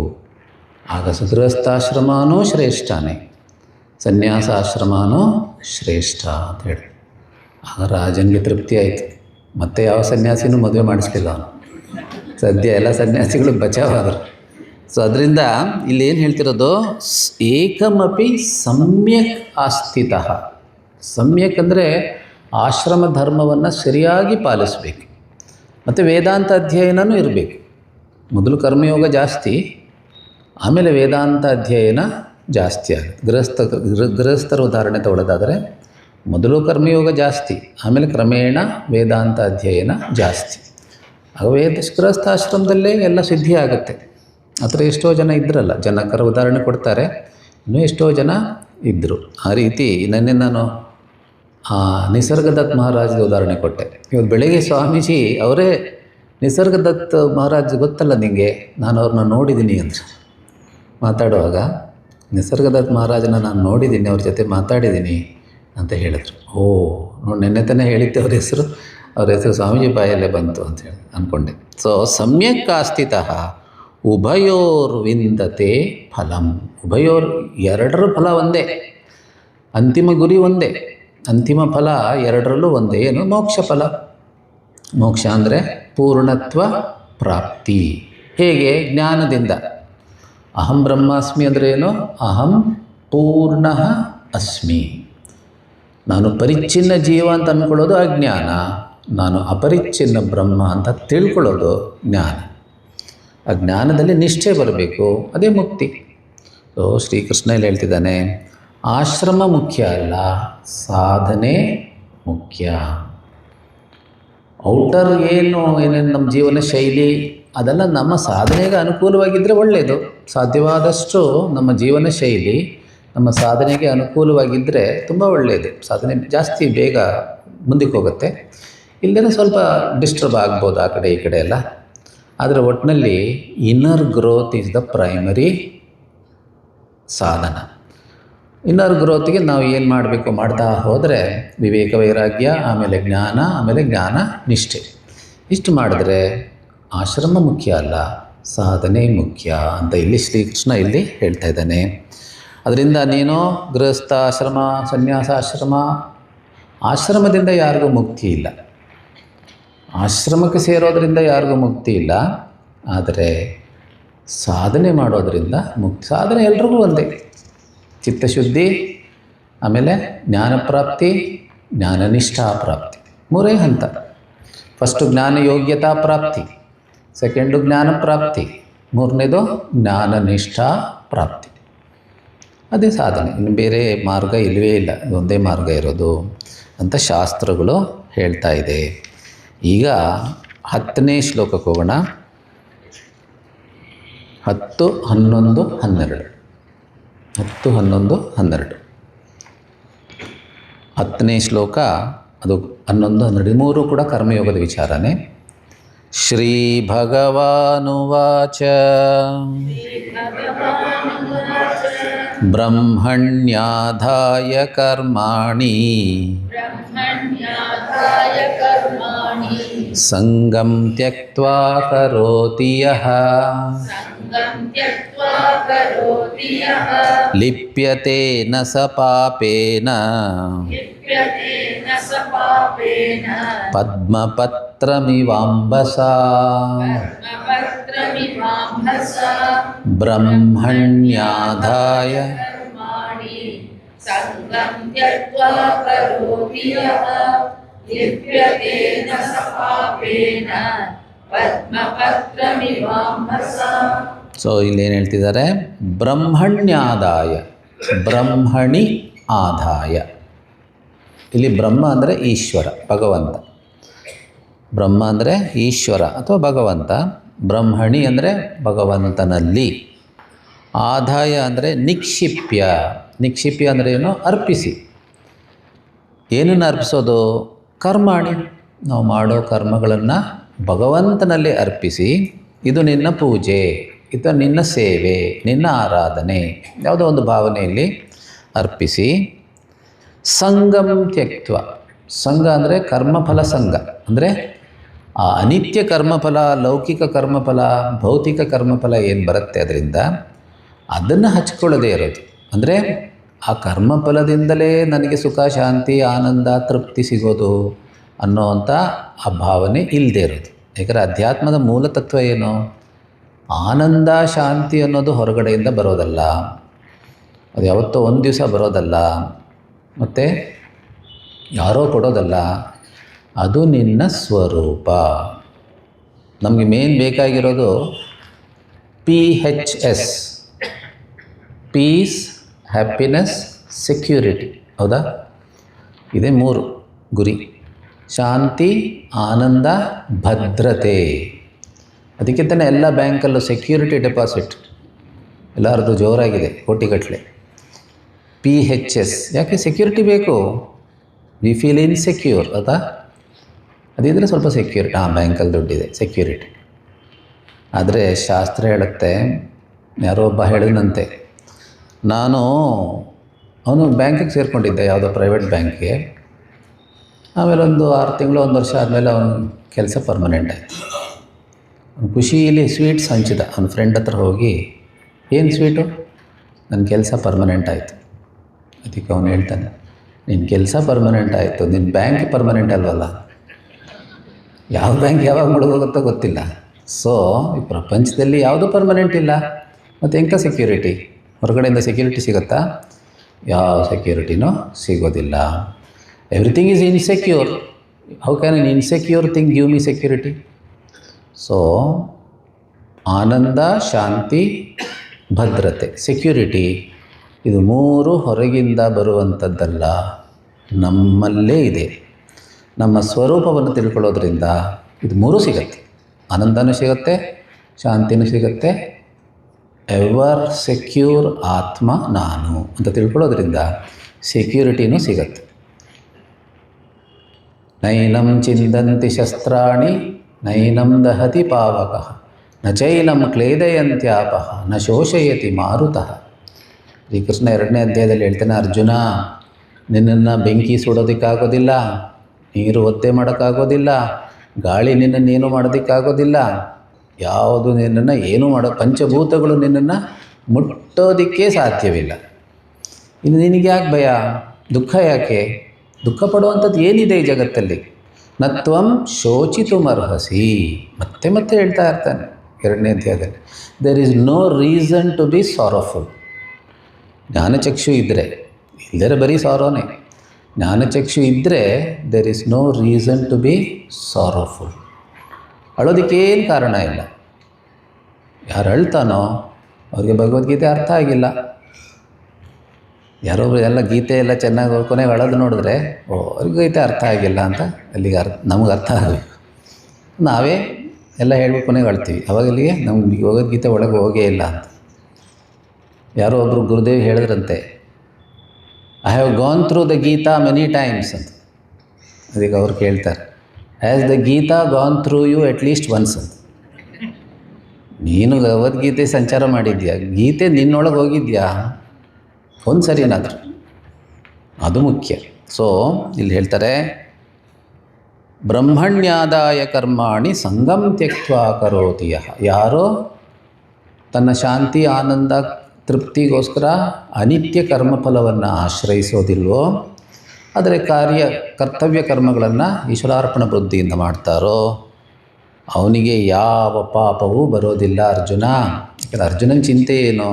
ಆಗ ಗೃಹಸ್ಥಾಶ್ರಮನೂ ಶ್ರೇಷ್ಠನೇ, ಸನ್ಯಾಸಾಶ್ರಮನೂ ಶ್ರೇಷ್ಠ ಅಂತ ಹೇಳಿ. ಆಗ ರಾಜನಿಗೆ ತೃಪ್ತಿ ಆಯಿತು. ಮತ್ತೆ ಯಾವ ಸನ್ಯಾಸಿನೂ ಮದುವೆ ಮಾಡಿಸ್ಲಿಲ್ಲ ಅವನು. ಸದ್ಯ ಎಲ್ಲ ಸನ್ಯಾಸಿಗಳು ಬಚಾವಾದರು. ಸೊ ಅದರಿಂದ ಇಲ್ಲೇನು ಹೇಳ್ತಿರೋದು, ಏಕಮಪಿ ಸಮ್ಯಕ್ ಆಸ್ಥಿತಃ. ಸಮ್ಯಕ್ ಅಂದರೆ ಆಶ್ರಮ ಧರ್ಮವನ್ನು ಸರಿಯಾಗಿ ಪಾಲಿಸಬೇಕು. ಮತ್ತು ವೇದಾಂತ ಅಧ್ಯಯನವೂ ಇರಬೇಕು. ಮೊದಲು ಕರ್ಮಯೋಗ ಜಾಸ್ತಿ, ಆಮೇಲೆ ವೇದಾಂತ ಅಧ್ಯಯನ ಜಾಸ್ತಿ ಆಗುತ್ತೆ. ಗೃಹಸ್ಥರ ಉದಾಹರಣೆ ತಗೊಳ್ಳೋದಾದರೆ ಮೊದಲು ಕರ್ಮಯೋಗ ಜಾಸ್ತಿ, ಆಮೇಲೆ ಕ್ರಮೇಣ ವೇದಾಂತ ಅಧ್ಯಯನ ಜಾಸ್ತಿ. ಆಗ ಗೃಹಸ್ಥಾಶ್ರಮದಲ್ಲೇ ಎಲ್ಲ ಸಿದ್ಧಿ ಆಗುತ್ತೆ. ಆ ಥರ ಎಷ್ಟೋ ಜನ ಇದ್ರಲ್ಲ, ಜನಕರ ಉದಾಹರಣೆ ಕೊಡ್ತಾರೆ, ಇನ್ನೂ ಎಷ್ಟೋ ಜನ ಇದ್ದರು. ಆ ರೀತಿ ನಾನು ನಿಸರ್ಗದತ್ ಮಹಾರಾಜದ ಉದಾಹರಣೆ ಕೊಟ್ಟೆ. ಇವತ್ತು ಬೆಳಗ್ಗೆ ಸ್ವಾಮೀಜಿ ಅವರೇ, ನಿಸರ್ಗದತ್ ಮಹಾರಾಜ್ ಗೊತ್ತಲ್ಲ ನಿಮಗೆ, ನಾನು ಅವ್ರನ್ನ ನೋಡಿದ್ದೀನಿ ಅಂತ ಮಾತಾಡುವಾಗ, ನಿಸರ್ಗದತ್ ಮಹಾರಾಜನ ನಾನು ನೋಡಿದ್ದೀನಿ, ಅವ್ರ ಜೊತೆ ಮಾತಾಡಿದ್ದೀನಿ ಅಂತ ಹೇಳಿದ್ರು. ನೋಡಿ ನೆನ್ನೆ ತಾನೇ ಹೇಳಿದ್ದೆ ಅವ್ರ ಹೆಸರು ಸ್ವಾಮೀಜಿ ಬಾಯಲ್ಲೇ ಬಂತು ಅಂತ ಹೇಳಿ ಅಂದ್ಕೊಂಡೆ. ಸೊ ಸಮ್ಯಕ್ ಆಸ್ಥಿತಃ ಉಭಯೋರ್ವಿಂದತೆ ಫಲಂ. ಎರಡರ ಫಲ ಒಂದೇ, ಅಂತಿಮ ಗುರಿ ಒಂದೇ, ಅಂತಿಮ ಫಲ ಎರಡರಲ್ಲೂ ಒಂದೇ. ಏನು? ಮೋಕ್ಷ ಫಲ. ಮೋಕ್ಷ ಅಂದರೆ ಪೂರ್ಣತ್ವ ಪ್ರಾಪ್ತಿ. ಹೇಗೆ? ಜ್ಞಾನದಿಂದ. ಅಹಂ ಬ್ರಹ್ಮಾಸ್ಮಿ ಅಂದರೆ ಏನು? ಅಹಂ ಪೂರ್ಣ ಅಸ್ಮಿ. ನಾನು ಪರಿಚ್ಛಿನ್ನ ಜೀವ ಅಂತ ಅಂದ್ಕೊಳ್ಳೋದು ಅಜ್ಞಾನ, ನಾನು ಅಪರಿಚ್ಛಿನ್ನ ಬ್ರಹ್ಮ ಅಂತ ತಿಳ್ಕೊಳ್ಳೋದು ಜ್ಞಾನ. ಆ ಜ್ಞಾನದಲ್ಲಿ ನಿಷ್ಠೆ ಬರಬೇಕು, ಅದೇ ಮುಕ್ತಿ. ಸೊ ಶ್ರೀಕೃಷ್ಣ ಇಲ್ಲಿ ಹೇಳ್ತಿದ್ದಾನೆ, ಆಶ್ರಮ ಮುಖ್ಯ ಅಲ್ಲ, ಸಾಧನೆ ಮುಖ್ಯ. ಔಟರ್ ಏನೇನು ನಮ್ಮ ಜೀವನ ಶೈಲಿ ಅದೆಲ್ಲ ನಮ್ಮ ಸಾಧನೆಗೆ ಅನುಕೂಲವಾಗಿದ್ದರೆ ಒಳ್ಳೆಯದು. ಸಾಧ್ಯವಾದಷ್ಟು ನಮ್ಮ ಜೀವನ ಶೈಲಿ ನಮ್ಮ ಸಾಧನೆಗೆ ಅನುಕೂಲವಾಗಿದ್ದರೆ ತುಂಬ ಒಳ್ಳೆಯದು. ಸಾಧನೆ ಜಾಸ್ತಿ ಬೇಗ ಮುಂದಕ್ಕೆ ಹೋಗುತ್ತೆ. ಇಲ್ಲದೇ ಸ್ವಲ್ಪ ಡಿಸ್ಟರ್ಬ್ ಆಗ್ಬೋದು ಆ ಕಡೆ ಈ ಕಡೆ ಎಲ್ಲ. ಆದರೆ ಒಟ್ಟಿನಲ್ಲಿ inner growth is the primary ಸಾಧನ. ಇನ್ನರ್ ಗ್ರೋತ್ಗೆ ನಾವು ಏನು ಮಾಡಬೇಕು ಮಾಡ್ತಾ ಹೋದರೆ ವಿವೇಕ ವೈರಾಗ್ಯ, ಆಮೇಲೆ ಜ್ಞಾನ, ಆಮೇಲೆ ಜ್ಞಾನ ನಿಷ್ಠೆ. ಇಷ್ಟು ಮಾಡಿದ್ರೆ ಆಶ್ರಮ ಮುಖ್ಯ ಅಲ್ಲ, ಸಾಧನೆ ಮುಖ್ಯ ಅಂತ ಇಲ್ಲಿ ಶ್ರೀಕೃಷ್ಣ ಇಲ್ಲಿ ಹೇಳ್ತಾ ಇದ್ದಾನೆ. ಅದರಿಂದ ನೀನು ಗೃಹಸ್ಥಾಶ್ರಮ, ಸನ್ಯಾಸಾಶ್ರಮ, ಆಶ್ರಮದಿಂದ ಯಾರಿಗೂ ಮುಕ್ತಿ ಇಲ್ಲ, ಆಶ್ರಮಕ್ಕೆ ಸೇರೋದರಿಂದ ಯಾರಿಗೂ ಮುಕ್ತಿ ಇಲ್ಲ. ಆದರೆ ಸಾಧನೆ ಮಾಡೋದರಿಂದ ಮುಕ್ತಿ. ಸಾಧನೆ ಎಲ್ರಿಗೂ ಒಂದೇ, ಚಿತ್ತಶುದ್ಧಿ, ಆಮೇಲೆ ಜ್ಞಾನ ಪ್ರಾಪ್ತಿ, ಜ್ಞಾನನಿಷ್ಠಾ ಪ್ರಾಪ್ತಿ, 3 ಹಂತ. ಫಸ್ಟು ಜ್ಞಾನ ಯೋಗ್ಯತಾ ಪ್ರಾಪ್ತಿ, ಸೆಕೆಂಡು ಜ್ಞಾನ ಪ್ರಾಪ್ತಿ, ಮೂರನೇದು ಜ್ಞಾನ ನಿಷ್ಠಾ ಪ್ರಾಪ್ತಿ. ಅದೇ ಸಾಧನೆ, ಇನ್ನು ಬೇರೆ ಮಾರ್ಗ ಇಲ್ಲವೇ ಇಲ್ಲ, ಇದೊಂದೇ ಮಾರ್ಗ ಇರೋದು ಅಂತ ಶಾಸ್ತ್ರಗಳು ಹೇಳ್ತಾ ಇದೆ. ಈಗ 10ನೇ ಶ್ಲೋಕಕ್ಕೆ ಹೋಗೋಣ. 10, 11, 12. 10, 11, 12. 10ನೇ ಶ್ಲೋಕ, ಅದು 11, 12 ಮೂರು ಕೂಡ ಕರ್ಮಯೋಗದ ವಿಚಾರನೇ. ಶ್ರೀ ಭಗವಾನುವಾಚ ಬ್ರಹ್ಮಣ್ಯಾಧಾಯ ಕರ್ಮಾಣಿ ಸಂಗಂ ತ್ಯಕ್ತ್ವಾ ಕರೋತಿ ಯಃ ಲಿಪ್ಯತೆ ನ ಸ ಪಾಪೇನ ಪದ್ಮಪತ್ರಮಿವಾಂಬಸಾ ಬ್ರಹ್ಮಣ್ಯಾಧಾಯ ಸೊ ಇಲ್ಲೇನು ಹೇಳ್ತಿದ್ದಾರೆ? ಬ್ರಹ್ಮಣ್ಯಾದಾಯ, ಬ್ರಹ್ಮಣಿ ಆದಾಯ. ಇಲ್ಲಿ ಬ್ರಹ್ಮ ಅಂದರೆ ಈಶ್ವರ, ಭಗವಂತ. ಬ್ರಹ್ಮ ಅಂದರೆ ಈಶ್ವರ ಅಥವಾ ಭಗವಂತ. ಬ್ರಹ್ಮಣಿ ಅಂದರೆ ಭಗವಂತನಲ್ಲಿ. ಆದಾಯ ಅಂದರೆ ನಿಕ್ಷಿಪ್ಯ. ನಿಕ್ಷಿಪ್ಯ ಅಂದರೆ ಏನು? ಅರ್ಪಿಸಿ. ಏನನ್ನು ಅರ್ಪಿಸೋದು? ಕರ್ಮಾಣಿ, ನಾವು ಮಾಡೋ ಕರ್ಮಗಳನ್ನು ಭಗವಂತನಲ್ಲಿ ಅರ್ಪಿಸಿ. ಇದು ನಿನ್ನ ಪೂಜೆ, ಇದು ನಿನ್ನ ಸೇವೆ, ನಿನ್ನ ಆರಾಧನೆ, ಯಾವುದೋ ಒಂದು ಭಾವನೆಯಲ್ಲಿ ಅರ್ಪಿಸಿ. ಸಂಗಂ ತ್ಯಕ್ತ್ವ. ಸಂಘ ಅಂದರೆ ಕರ್ಮಫಲ ಸಂಘ, ಅಂದರೆ ಆ ಅನಿತ್ಯ ಕರ್ಮಫಲ, ಲೌಕಿಕ ಕರ್ಮಫಲ, ಭೌತಿಕ ಕರ್ಮಫಲ ಏನು ಬರುತ್ತೆ ಅದರಿಂದ ಅದನ್ನು ಹಚ್ಕೊಳ್ಳದೇ ಇರೋದು. ಅಂದರೆ ಆ ಕರ್ಮಫಲದಿಂದಲೇ ನನಗೆ ಸುಖ, ಶಾಂತಿ, ಆನಂದ, ತೃಪ್ತಿ ಸಿಗೋದು ಅನ್ನೋವಂಥ ಆ ಭಾವನೆ ಇಲ್ಲದೆ ಇರೋದು. ಯಾಕಂದರೆ ಅಧ್ಯಾತ್ಮದ ಮೂಲ ತತ್ವ ಏನು? ಆನಂದ, ಶಾಂತಿ ಅನ್ನೋದು ಹೊರಗಡೆಯಿಂದ ಬರೋದಲ್ಲ, ಅದು ಯಾವತ್ತೋ ಒಂದು ದಿವಸ ಬರೋದಲ್ಲ, ಮತ್ತು ಯಾರೋ ಕೊಡೋದಲ್ಲ, ಅದು ನಿನ್ನ ಸ್ವರೂಪ. ನಮಗೆ ಮೇನ್ ಬೇಕಾಗಿರೋದು PHS, ಪೀಸ್, ಹ್ಯಾಪಿನೆಸ್, ಸೆಕ್ಯೂರಿಟಿ. ಹೌದಾ? ಇದೇ 3 ಗುರಿ. ಶಾಂತಿ, ಆನಂದ, ಭದ್ರತೆ. ಅದಕ್ಕಿಂತಲೇ ಎಲ್ಲ ಬ್ಯಾಂಕಲ್ಲೂ ಸೆಕ್ಯೂರಿಟಿ ಡೆಪಾಸಿಟ್ ಎಲ್ಲರದ್ದು ಜೋರಾಗಿದೆ, ಕೋಟಿಗಟ್ಟಲೆ. PHS ಯಾಕೆ ಸೆಕ್ಯೂರಿಟಿ ಬೇಕು? We feel insecure. ಹೌದಾ? ಅದಿದ್ದರೆ ಸ್ವಲ್ಪ ಸೆಕ್ಯೂರಿಟಿ, ಬ್ಯಾಂಕಲ್ಲಿ ದುಡ್ಡಿದೆ, ಸೆಕ್ಯೂರಿಟಿ. ಆದರೆ ಶಾಸ್ತ್ರ ಹೇಳುತ್ತೆ, ಯಾರೋ ಒಬ್ಬ ಹೇಳಿದಂತೆ, ಅವನು ಬ್ಯಾಂಕಿಗೆ ಸೇರಿಕೊಂಡಿದ್ದೆ, ಯಾವುದೋ ಪ್ರೈವೇಟ್ ಬ್ಯಾಂಕ್ಗೆ. ಆಮೇಲೆ ಒಂದು 6 ತಿಂಗಳು, 1 ವರ್ಷ ಆದಮೇಲೆ ಅವನ ಕೆಲಸ ಪರ್ಮನೆಂಟ್ ಆಯಿತು. ಅವನು ಖುಷಿಯಲ್ಲಿ ಸ್ವೀಟ್ಸ್ ಹಂಚಿದ. ಅವನ ಫ್ರೆಂಡ್ ಹತ್ರ ಹೋಗಿ, ಏನು ಸ್ವೀಟು? ನನ್ನ ಕೆಲಸ ಪರ್ಮನೆಂಟ್ ಆಯಿತು. ಅದಕ್ಕೆ ಅವನು ಹೇಳ್ತಾನೆ, ನಿನ್ನ ಕೆಲಸ ಪರ್ಮನೆಂಟ್ ಆಯಿತು, ನಿನ್ನ ಬ್ಯಾಂಕ್ ಪರ್ಮನೆಂಟ್ ಅಲ್ವಲ್ಲ. ಯಾವ ಬ್ಯಾಂಕ್ ಯಾವಾಗ ಮುಳುಗೋಗುತ್ತೋ ಗೊತ್ತಿಲ್ಲ. ಸೊ ಈ ಪ್ರಪಂಚದಲ್ಲಿ ಯಾವುದೂ ಪರ್ಮನೆಂಟ್ ಇಲ್ಲ. ಮತ್ತು ಎಂಥ ಸೆಕ್ಯೂರಿಟಿ? ಹೊರಗಡೆಯಿಂದ ಸೆಕ್ಯೂರಿಟಿ ಸಿಗುತ್ತಾ? ಯಾವ ಸೆಕ್ಯೂರಿಟಿನೂ ಸಿಗೋದಿಲ್ಲ. Everything is insecure. How can an insecure thing give me security? So ಆನಂದ, ಶಾಂತಿ, ಭದ್ರತೆ, ಸೆಕ್ಯೂರಿಟಿ, ಇದು 3 ಹೊರಗಿಂದ ಬರುವಂಥದ್ದಲ್ಲ, ನಮ್ಮಲ್ಲೇ ಇದೆ. ನಮ್ಮ ಸ್ವರೂಪವನ್ನು ತಿಳ್ಕೊಳ್ಳೋದ್ರಿಂದ ಇದು 3 ಸಿಗುತ್ತೆ. ಆನಂದನೂ ಸಿಗುತ್ತೆ, ಶಾಂತಿನೂ ಸಿಗುತ್ತೆ, ಎವರ್ ಸೆಕ್ಯೂರ್ ಆತ್ಮ ನಾನು ಅಂತ ತಿಳ್ಕೊಳ್ಳೋದ್ರಿಂದ ಸೆಕ್ಯೂರಿಟಿನೂ ಸಿಗುತ್ತೆ. ನೈನಂ ಚಿಂದಂತಿ ಶಸ್ತ್ರಾಣಿ ನೈನಂ ದಹತಿ ಪಾವಕಃ ನ ಚೈನಂ ಕ್ಲೇದಯಂತ್ಯಾಪಃ ನ ಶೋಷಯತಿ ಮಾರುತಃ. ಶ್ರೀಕೃಷ್ಣ 2ನೇ ಅಧ್ಯಾಯದಲ್ಲಿ ಹೇಳ್ತಾನೆ, ಅರ್ಜುನ, ನಿನ್ನನ್ನು ಬೆಂಕಿ ಸುಡೋದಕ್ಕಾಗೋದಿಲ್ಲ, ನೀರು ಒತ್ತೆ ಮಾಡೋಕ್ಕಾಗೋದಿಲ್ಲ, ಗಾಳಿ ನಿನ್ನನ್ನೇನು ಮಾಡೋದಕ್ಕಾಗೋದಿಲ್ಲ, ಯಾವುದು ನಿನ್ನನ್ನು ಏನೂ ಪಂಚಭೂತಗಳು ನಿನ್ನನ್ನು ಮುಟ್ಟೋದಕ್ಕೆ ಸಾಧ್ಯವಿಲ್ಲ. ಇನ್ನು ನಿನಗೆ ಯಾಕೆ ಭಯ? ದುಃಖ ಯಾಕೆ? ದುಃಖ ಪಡುವಂಥದ್ದು ಏನಿದೆ ಈ ಜಗತ್ತಲ್ಲಿ? ನತ್ವಂ ಶೋಚಿತುಮರ್ಹಸಿ. ಮತ್ತೆ ಮತ್ತೆ ಹೇಳ್ತಾ ಇರ್ತಾನೆ 2ನೇ ಅಧ್ಯಾಯದಲ್ಲಿ, there is no reason to be sorrowful. ಜ್ಞಾನಚಕ್ಷು ಇದ್ದರೆ, ಇಲ್ಲದರೆ ಬರೀ ಸಾರೋನೇ. ಜ್ಞಾನಚಕ್ಷು ಇದ್ದರೆ there is no reason to be sorrowful. ಅಳೋದಕ್ಕೇನು ಕಾರಣ ಇಲ್ಲ. ಯಾರು ಅಳ್ತಾನೋ ಅವ್ರಿಗೆ ಭಗವದ್ಗೀತೆ ಅರ್ಥ ಆಗಿಲ್ಲ. ಯಾರೊಬ್ರು ಎಲ್ಲ ಗೀತೆ ಎಲ್ಲ ಚೆನ್ನಾಗಿ ಕೊನೆಗೆ ಅಳೋದು ನೋಡಿದ್ರೆ ಅವ್ರಿಗೆ ಗೀತೆ ಅರ್ಥ ಆಗಿಲ್ಲ ಅಂತ ಅಲ್ಲಿಗೆ ನಮ್ಗೆ ಅರ್ಥ ಆಗಬೇಕು. ನಾವೇ ಎಲ್ಲ ಹೇಳ್ಬೇಕು ಕೊನೆಗೆ ಅಳ್ತೀವಿ. ಅವಾಗ ಇಲ್ಲಿಗೆ ನಮ್ಗೆ ಭಗವದ್ಗೀತೆ ಒಳಗೆ ಹೋಗೇ ಇಲ್ಲ ಅಂತ. ಯಾರೋ ಒಬ್ಬರು ಗುರುದೇವ್ ಹೇಳಿದ್ರಂತೆ, I have gone through the Gita many times ಅಂತ. ಅದಕ್ಕೆ ಅವ್ರು ಕೇಳ್ತಾರೆ, has the Gita gone through you at least once ಅಂತ. ನೀನು ಭಗವದ್ಗೀತೆ ಸಂಚಾರ ಮಾಡಿದ್ಯಾ, ಗೀತೆ ನಿನ್ನೊಳಗೆ ಹೋಗಿದ್ಯಾ ಒಂದು ಸರಿನಾದ್ರು, ಅದು ಮುಖ್ಯ. ಸೊ ಇಲ್ಲಿ ಹೇಳ್ತಾರೆ, ಬ್ರಹ್ಮಣ್ಯಾದಾಯ ಕರ್ಮಾಣಿ ಸಂಗಂ ತ್ಯಕ್ತ್ವಾ ಕರೋತಿ ಯಃ. ಯಾರೋ ತನ್ನ ಶಾಂತಿ ಆನಂದ ತೃಪ್ತಿಗೋಸ್ಕರ ಅನಿತ್ಯ ಕರ್ಮಫಲವನ್ನು ಆಶ್ರಯಿಸೋದಿಲ್ವೋ, ಆದರೆ ಕರ್ತವ್ಯ ಕರ್ಮಗಳನ್ನು ಈಶ್ವರಾರ್ಪಣ ಬುದ್ಧಿಯಿಂದ ಮಾಡ್ತಾರೋ ಅವನಿಗೆ ಯಾವ ಪಾಪವೂ ಬರೋದಿಲ್ಲ ಅರ್ಜುನ. ಯಾಕಂದರೆ ಅರ್ಜುನನ ಚಿಂತೆ ಏನು,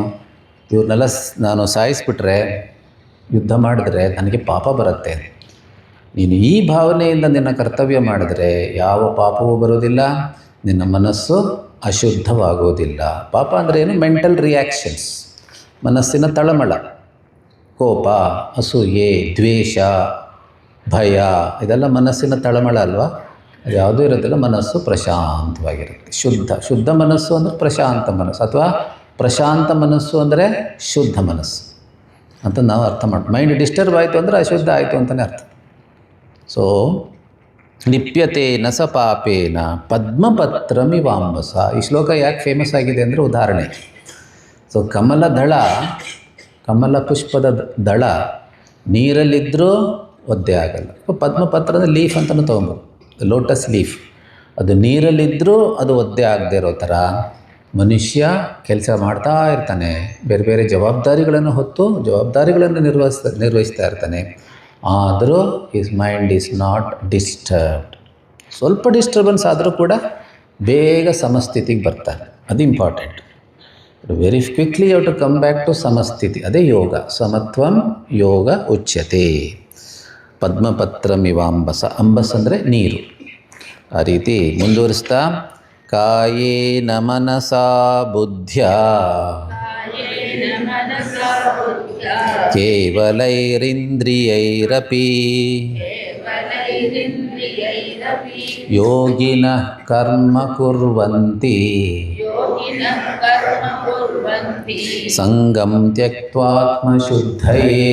ಇವ್ರನ್ನೆಲ್ಲ ನಾನು ಸಾಯಿಸಿಬಿಟ್ರೆ, ಯುದ್ಧ ಮಾಡಿದ್ರೆ ನನಗೆ ಪಾಪ ಬರುತ್ತೆ. ನೀನು ಈ ಭಾವನೆಯಿಂದ ನಿನ್ನ ಕರ್ತವ್ಯ ಮಾಡಿದ್ರೆ ಯಾವ ಪಾಪವೂ ಬರೋದಿಲ್ಲ, ನಿನ್ನ ಮನಸ್ಸು ಅಶುದ್ಧವಾಗೋದಿಲ್ಲ. ಪಾಪ ಅಂದರೆ ಏನು? ಮೆಂಟಲ್ ರಿಯಾಕ್ಷನ್ಸ್, ಮನಸ್ಸಿನ ತಳಮಳ, ಕೋಪ, ಅಸೂಯೆ, ದ್ವೇಷ, ಭಯ, ಇದೆಲ್ಲ ಮನಸ್ಸಿನ ತಳಮಳ ಅಲ್ವಾ? ಅದು ಯಾವುದೂ ಇರೋದಿಲ್ಲ. ಮನಸ್ಸು ಪ್ರಶಾಂತವಾಗಿರುತ್ತೆ. ಶುದ್ಧ ಮನಸ್ಸು ಅಂದರೆ ಪ್ರಶಾಂತ ಮನಸ್ಸು, ಅಥವಾ ಪ್ರಶಾಂತ ಮನಸ್ಸು ಅಂದರೆ ಶುದ್ಧ ಮನಸ್ಸು ಅಂತ ನಾವು ಅರ್ಥ ಮಾಡಿ. ಮೈಂಡ್ ಡಿಸ್ಟರ್ಬ್ ಆಯಿತು ಅಂದರೆ ಅಶುದ್ಧ ಆಯಿತು ಅಂತಲೇ ಅರ್ಥ. ಸೊ ಲಿಪ್ಯತೆ ನ ಸ ಪಾಪೇನ ಪದ್ಮಪತ್ರಮಿವಾಂಬಸ. ಈ ಶ್ಲೋಕ ಯಾಕೆ ಫೇಮಸ್ ಆಗಿದೆ ಅಂದರೆ ಉದಾಹರಣೆ. ಸೊ ಕಮಲ ಪುಷ್ಪದ ದಳ ನೀರಲ್ಲಿದ್ದರೂ ಒದ್ದೆ ಆಗಲ್ಲ. ಪದ್ಮಪತ್ರದ ಲೀಫ್ ಅಂತಲೂ ತೊಗೊಬೋದು, ಲೋಟಸ್ ಲೀಫ್. ಅದು ನೀರಲ್ಲಿದ್ದರೂ ಅದು ಒದ್ದೆ ಆಗದೆ ಇರೋ ಥರ ಮನುಷ್ಯ ಕೆಲಸ ಮಾಡ್ತಾ ಇರ್ತಾನೆ, ಬೇರೆ ಬೇರೆ ಜವಾಬ್ದಾರಿಗಳನ್ನು ಹೊತ್ತು ಜವಾಬ್ದಾರಿಗಳನ್ನು ನಿರ್ವಹಿಸ್ತಾ ಇರ್ತಾನೆ. ಆದರೂ his mind is not disturbed. ಸ್ವಲ್ಪ ಡಿಸ್ಟರ್ಬೆನ್ಸ್ ಆದರೂ ಕೂಡ ಬೇಗ ಸಮಸ್ಥಿತಿಗೆ ಬರ್ತಾನೆ. ಅದು important. Very quickly you to come back to ಸಮಸ್ಥಿತಿ. ಅದೇ ಯೋಗ. ಸಮತ್ವಂ ಯೋಗ ಉಚ್ಯತೆ. ಪದ್ಮಪತ್ರಮಿವಾಂಬಸ. ಅಂಬಸ್ ಅಂದರೆ ನೀರು. ಆ ರೀತಿ ಮುಂದುವರಿಸ್ತಾ, ಕಾಯೇನ ಮನಸಾ ಬುದ್ಧ್ಯಾ ಕೇವಲೈರಿಂದ್ರಿಯೈರಪಿ ಯೋಗಿನಃ ಕರ್ಮ ಕುರ್ವಂತಿ ಸಂಗಂ ತ್ಯಕ್ತ್ವಾತ್ಮಶುದ್ಧಯೇ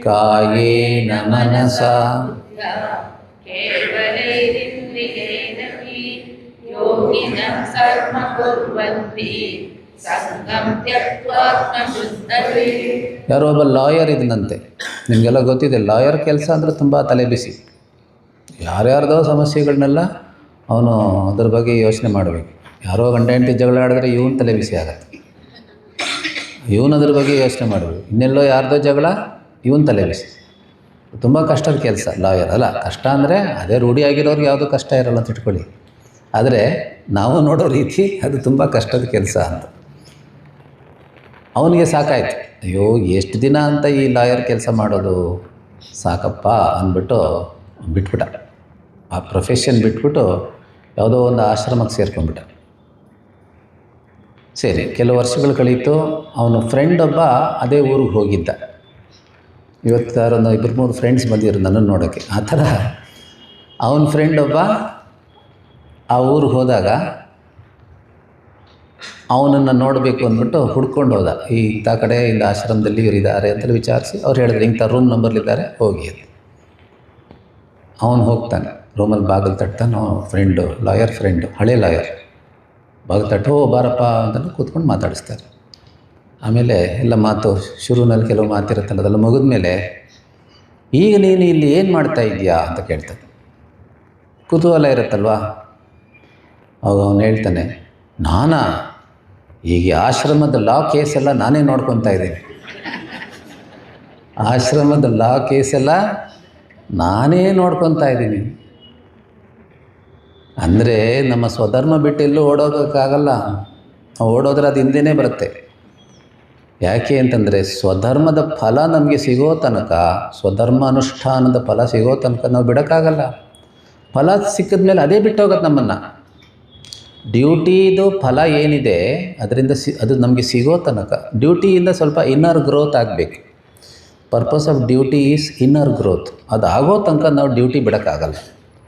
ಕಾಯೇನ ಮನಸಾ ಯಾರೋ ಒಬ್ಬ ಲಾಯರ್ ಇದನ್ನಂತೆ. ನಿಮಗೆಲ್ಲ ಗೊತ್ತಿದೆ, ಲಾಯರ್ ಕೆಲಸ ಅಂದರೆ ತುಂಬ ತಲೆ ಬಿಸಿ. ಯಾರ್ಯಾರ್ದೋ ಸಮಸ್ಯೆಗಳನ್ನೆಲ್ಲ ಅವನು ಅದ್ರ ಬಗ್ಗೆ ಯೋಚನೆ ಮಾಡಬೇಕು. ಯಾರೋ ಗಂಡ ಹೆಂಡತಿ ಜಗಳ ಆಡಿದ್ರೆ ಇವನು ತಲೆ ಬಿಸಿ ಆಗುತ್ತೆ, ಇವನು ಅದ್ರ ಬಗ್ಗೆ ಯೋಚನೆ ಮಾಡಬೇಕು. ಇನ್ನೆಲ್ಲೋ ಯಾರ್ದೋ ಜಗಳ, ಇವನು ತಲೆ ಬಿಸಿ. ತುಂಬ ಕಷ್ಟದ ಕೆಲಸ ಲಾಯರ್. ಅಲ್ಲ, ಕಷ್ಟ ಅಂದರೆ ಅದೇ ರೂಢಿಯಾಗಿರೋರಿಗೆ ಯಾವುದೂ ಕಷ್ಟ ಇರೋಲ್ಲ ಅಂತ ಇಟ್ಕೊಳ್ಳಿ. ಆದರೆ ನಾವು ನೋಡೋ ರೀತಿ ಅದು ತುಂಬ ಕಷ್ಟದ ಕೆಲಸ ಅಂತ. ಅವನಿಗೆ ಸಾಕಾಯ್ತು, ಅಯ್ಯೋ ಎಷ್ಟು ದಿನ ಅಂತ ಈ ಲಾಯರ್ ಕೆಲಸ ಮಾಡೋದು, ಸಾಕಪ್ಪ ಅಂದ್ಬಿಟ್ಟು ಬಿಟ್ಬಿಟ್ಟ. ಆ ಪ್ರೊಫೆಷನ್ ಬಿಟ್ಬಿಟ್ಟು ಯಾವುದೋ ಒಂದು ಆಶ್ರಮಕ್ಕೆ ಸೇರ್ಕೊಂಡ್ಬಿಟ್ಟ. ಸರಿ, ಕೆಲವು ವರ್ಷಗಳು ಕಳೀತು. ಅವನು ಫ್ರೆಂಡ್ ಒಬ್ಬ ಅದೇ ಊರಿಗೆ ಹೋಗಿದ್ದ. ಇವತ್ತು ಯಾರೊಂದು 2-3 ಫ್ರೆಂಡ್ಸ್ ಬಂದಿದ್ರು ನನ್ನನ್ನು ನೋಡೋಕ್ಕೆ. ಆ ಥರ ಅವನ ಫ್ರೆಂಡ್ ಒಬ್ಬ ಆ ಊರಿಗೆ ಹೋದಾಗ ಅವನನ್ನು ನೋಡಬೇಕು ಅಂದ್ಬಿಟ್ಟು ಹುಡ್ಕೊಂಡು ಹೋದ. ಇಂಥ ಕಡೆ ಇಂಥ ಆಶ್ರಮದಲ್ಲಿ ಇವರಿದ್ದಾರೆ ಅಂತ ವಿಚಾರಿಸಿ ಅವ್ರು ಹೇಳಿದ್ರು, ಇಂಥ ರೂಮ್ ನಂಬರ್ಲಿದ್ದಾರೆ, ಹೋಗಿ ಅಂತ. ಅವನು ಹೋಗ್ತಾನೆ, ರೂಮಲ್ಲಿ ಬಾಗಿಲು ತಟ್ತಾನೆ. ಫ್ರೆಂಡು, ಲಾಯರ್ ಫ್ರೆಂಡು, ಹಳೆ ಲಾಯರ್, ಬಾಗಿಲು ತಟ್ಟು, ಓ ಬಾರಪ್ಪ ಅಂತ ಕೂತ್ಕೊಂಡು ಮಾತಾಡಿಸ್ತಾರೆ. ಆಮೇಲೆ ಎಲ್ಲ ಮಾತು ಶುರುವಿನಲ್ಲಿ ಕೆಲವು ಮಾತಿರುತ್ತಲ್ಲ, ಅದೆಲ್ಲ ಮುಗಿದ ಮೇಲೆ, ಈಗ ನೀನು ಇಲ್ಲಿ ಏನು ಮಾಡ್ತಾ ಇದೆಯಾ ಅಂತ ಕೇಳ್ತಾನೆ. ಕುತೂಹಲ ಇರುತ್ತಲ್ವಾ. ಅವಾಗ ಅವನು ಹೇಳ್ತಾನೆ, ನಾನಾ ಈಗ ಆಶ್ರಮದ ಲಾ ಕೇಸೆಲ್ಲ ನಾನೇ ನೋಡ್ಕೊತಾ ಇದ್ದೀನಿ. ಆಶ್ರಮದ ಲಾ ಕೇಸೆಲ್ಲ ನಾನೇ ನೋಡ್ಕೊತಾ ಇದ್ದೀನಿ. ಅಂದರೆ ನಮ್ಮ ಸ್ವಧರ್ಮ ಬಿಟ್ಟು ಎಲ್ಲೂ ಓಡೋಗೋಕ್ಕಾಗಲ್ಲ. ಓಡೋದ್ರೆ ಅದು ಹಿಂದೆನೇ ಬರುತ್ತೆ. ಯಾಕೆ ಅಂತಂದರೆ ಸ್ವಧರ್ಮದ ಫಲ ನಮಗೆ ಸಿಗೋ ತನಕ, ಸ್ವಧರ್ಮ ಅನುಷ್ಠಾನದ ಫಲ ಸಿಗೋ ತನಕ ನಾವು ಬಿಡೋಕ್ಕಾಗಲ್ಲ. ಫಲ ಸಿಕ್ಕಿದ ಮೇಲೆ ಅದೇ ಬಿಟ್ಟೋಗುತ್ತೆ ನಮ್ಮನ್ನು. ಡ್ಯೂಟಿದು ಫಲ ಏನಿದೆ ಅದರಿಂದ ಅದು ನಮಗೆ ಸಿಗೋ ತನಕ ಡ್ಯೂಟಿಯಿಂದ ಸ್ವಲ್ಪ ಇನ್ನರ್ ಗ್ರೋತ್ ಆಗಬೇಕು. Purpose of duty is inner growth. ಅದು ಆಗೋ ತನಕ ನಾವು ಡ್ಯೂಟಿ ಬಿಡೋಕ್ಕಾಗಲ್ಲ.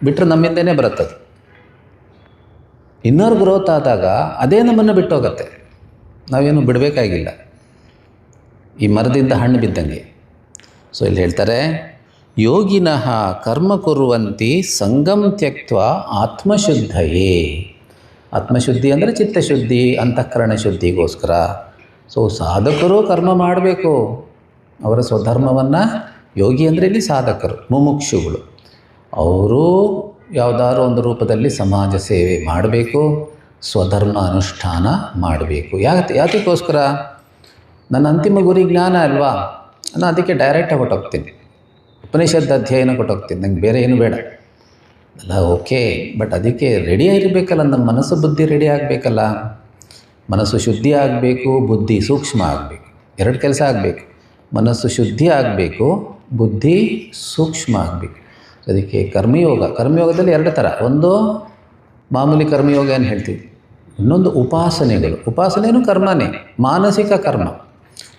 ಬಿಟ್ಟರೆ ನಮ್ಮಿಂದನೇ ಬರುತ್ತದು. ಇನ್ನರ್ ಗ್ರೋತ್ ಆದಾಗ ಅದೇ ನಮ್ಮನ್ನು ಬಿಟ್ಟೋಗುತ್ತೆ. ನಾವೇನು ಬಿಡಬೇಕಾಗಿಲ್ಲ. ಈ ಮರದಿಂದ ಹಣ್ಣು ಬಿದ್ದಂಗೆ. ಸೊ ಇಲ್ಲಿ ಹೇಳ್ತಾರೆ, ಯೋಗಿನಃ ಕರ್ಮ ಕುರುವಂತಿ ಸಂಗಂ ತ್ಯಕ್ತ್ವ ಆತ್ಮಶುದ್ಧಯೇ. ಆತ್ಮಶುದ್ಧಿ ಅಂದರೆ ಚಿತ್ತಶುದ್ಧಿ, ಅಂತಃಕರಣ ಶುದ್ಧಿಗೋಸ್ಕರ. ಸೊ ಸಾಧಕರು ಕರ್ಮ ಮಾಡಬೇಕು. ಅವರ ಸ್ವಧರ್ಮವನ್ನು, ಯೋಗಿ ಅಂದರೆ ಇಲ್ಲಿ ಸಾಧಕರು, ಮುಮುಕ್ಷುಗಳು, ಅವರು ಯಾವುದಾದ್ರೂ ಒಂದು ರೂಪದಲ್ಲಿ ಸಮಾಜ ಸೇವೆ ಮಾಡಬೇಕು, ಸ್ವಧರ್ಮ ಅನುಷ್ಠಾನ ಮಾಡಬೇಕು. ಯಾತಕ್ಕೋಸ್ಕರ? ನನ್ನ ಅಂತಿಮ ಗುರಿ ಜ್ಞಾನ ಅಲ್ವಾ? ನಾನು ಅದಕ್ಕೆ ಡೈರೆಕ್ಟಾಗಿ ಕೊಟ್ಟೋಗ್ತೀನಿ. ಉಪನಿಷತ್ ಅಧ್ಯಯನ ಕೊಟ್ಟೋಗ್ತೀನಿ. ನಂಗೆ ಬೇರೆ ಏನು ಬೇಡ ಅಲ್ಲ. ಓಕೆ, ಬಟ್ ಅದಕ್ಕೆ ರೆಡಿ ಆಗಿರಬೇಕಲ್ಲ. ನಮ್ಮ ಮನಸ್ಸು ಬುದ್ಧಿ ರೆಡಿ ಆಗಬೇಕಲ್ಲ. ಮನಸ್ಸು ಶುದ್ಧಿ ಆಗಬೇಕು, ಬುದ್ಧಿ ಸೂಕ್ಷ್ಮ ಆಗಬೇಕು. ಎರಡು ಕೆಲಸ ಆಗಬೇಕು. ಮನಸ್ಸು ಶುದ್ಧಿ ಆಗಬೇಕು, ಬುದ್ಧಿ ಸೂಕ್ಷ್ಮ ಆಗಬೇಕು. ಅದಕ್ಕೆ ಕರ್ಮಯೋಗದಲ್ಲಿ ಎರಡು ಥರ. ಒಂದು ಮಾಮೂಲಿ ಕರ್ಮಯೋಗ ಏನು ಹೇಳ್ತೀವಿ, ಇನ್ನೊಂದು ಉಪಾಸನೆಗಳು. ಉಪಾಸನೆಯೂ ಕರ್ಮನೇ, ಮಾನಸಿಕ ಕರ್ಮ.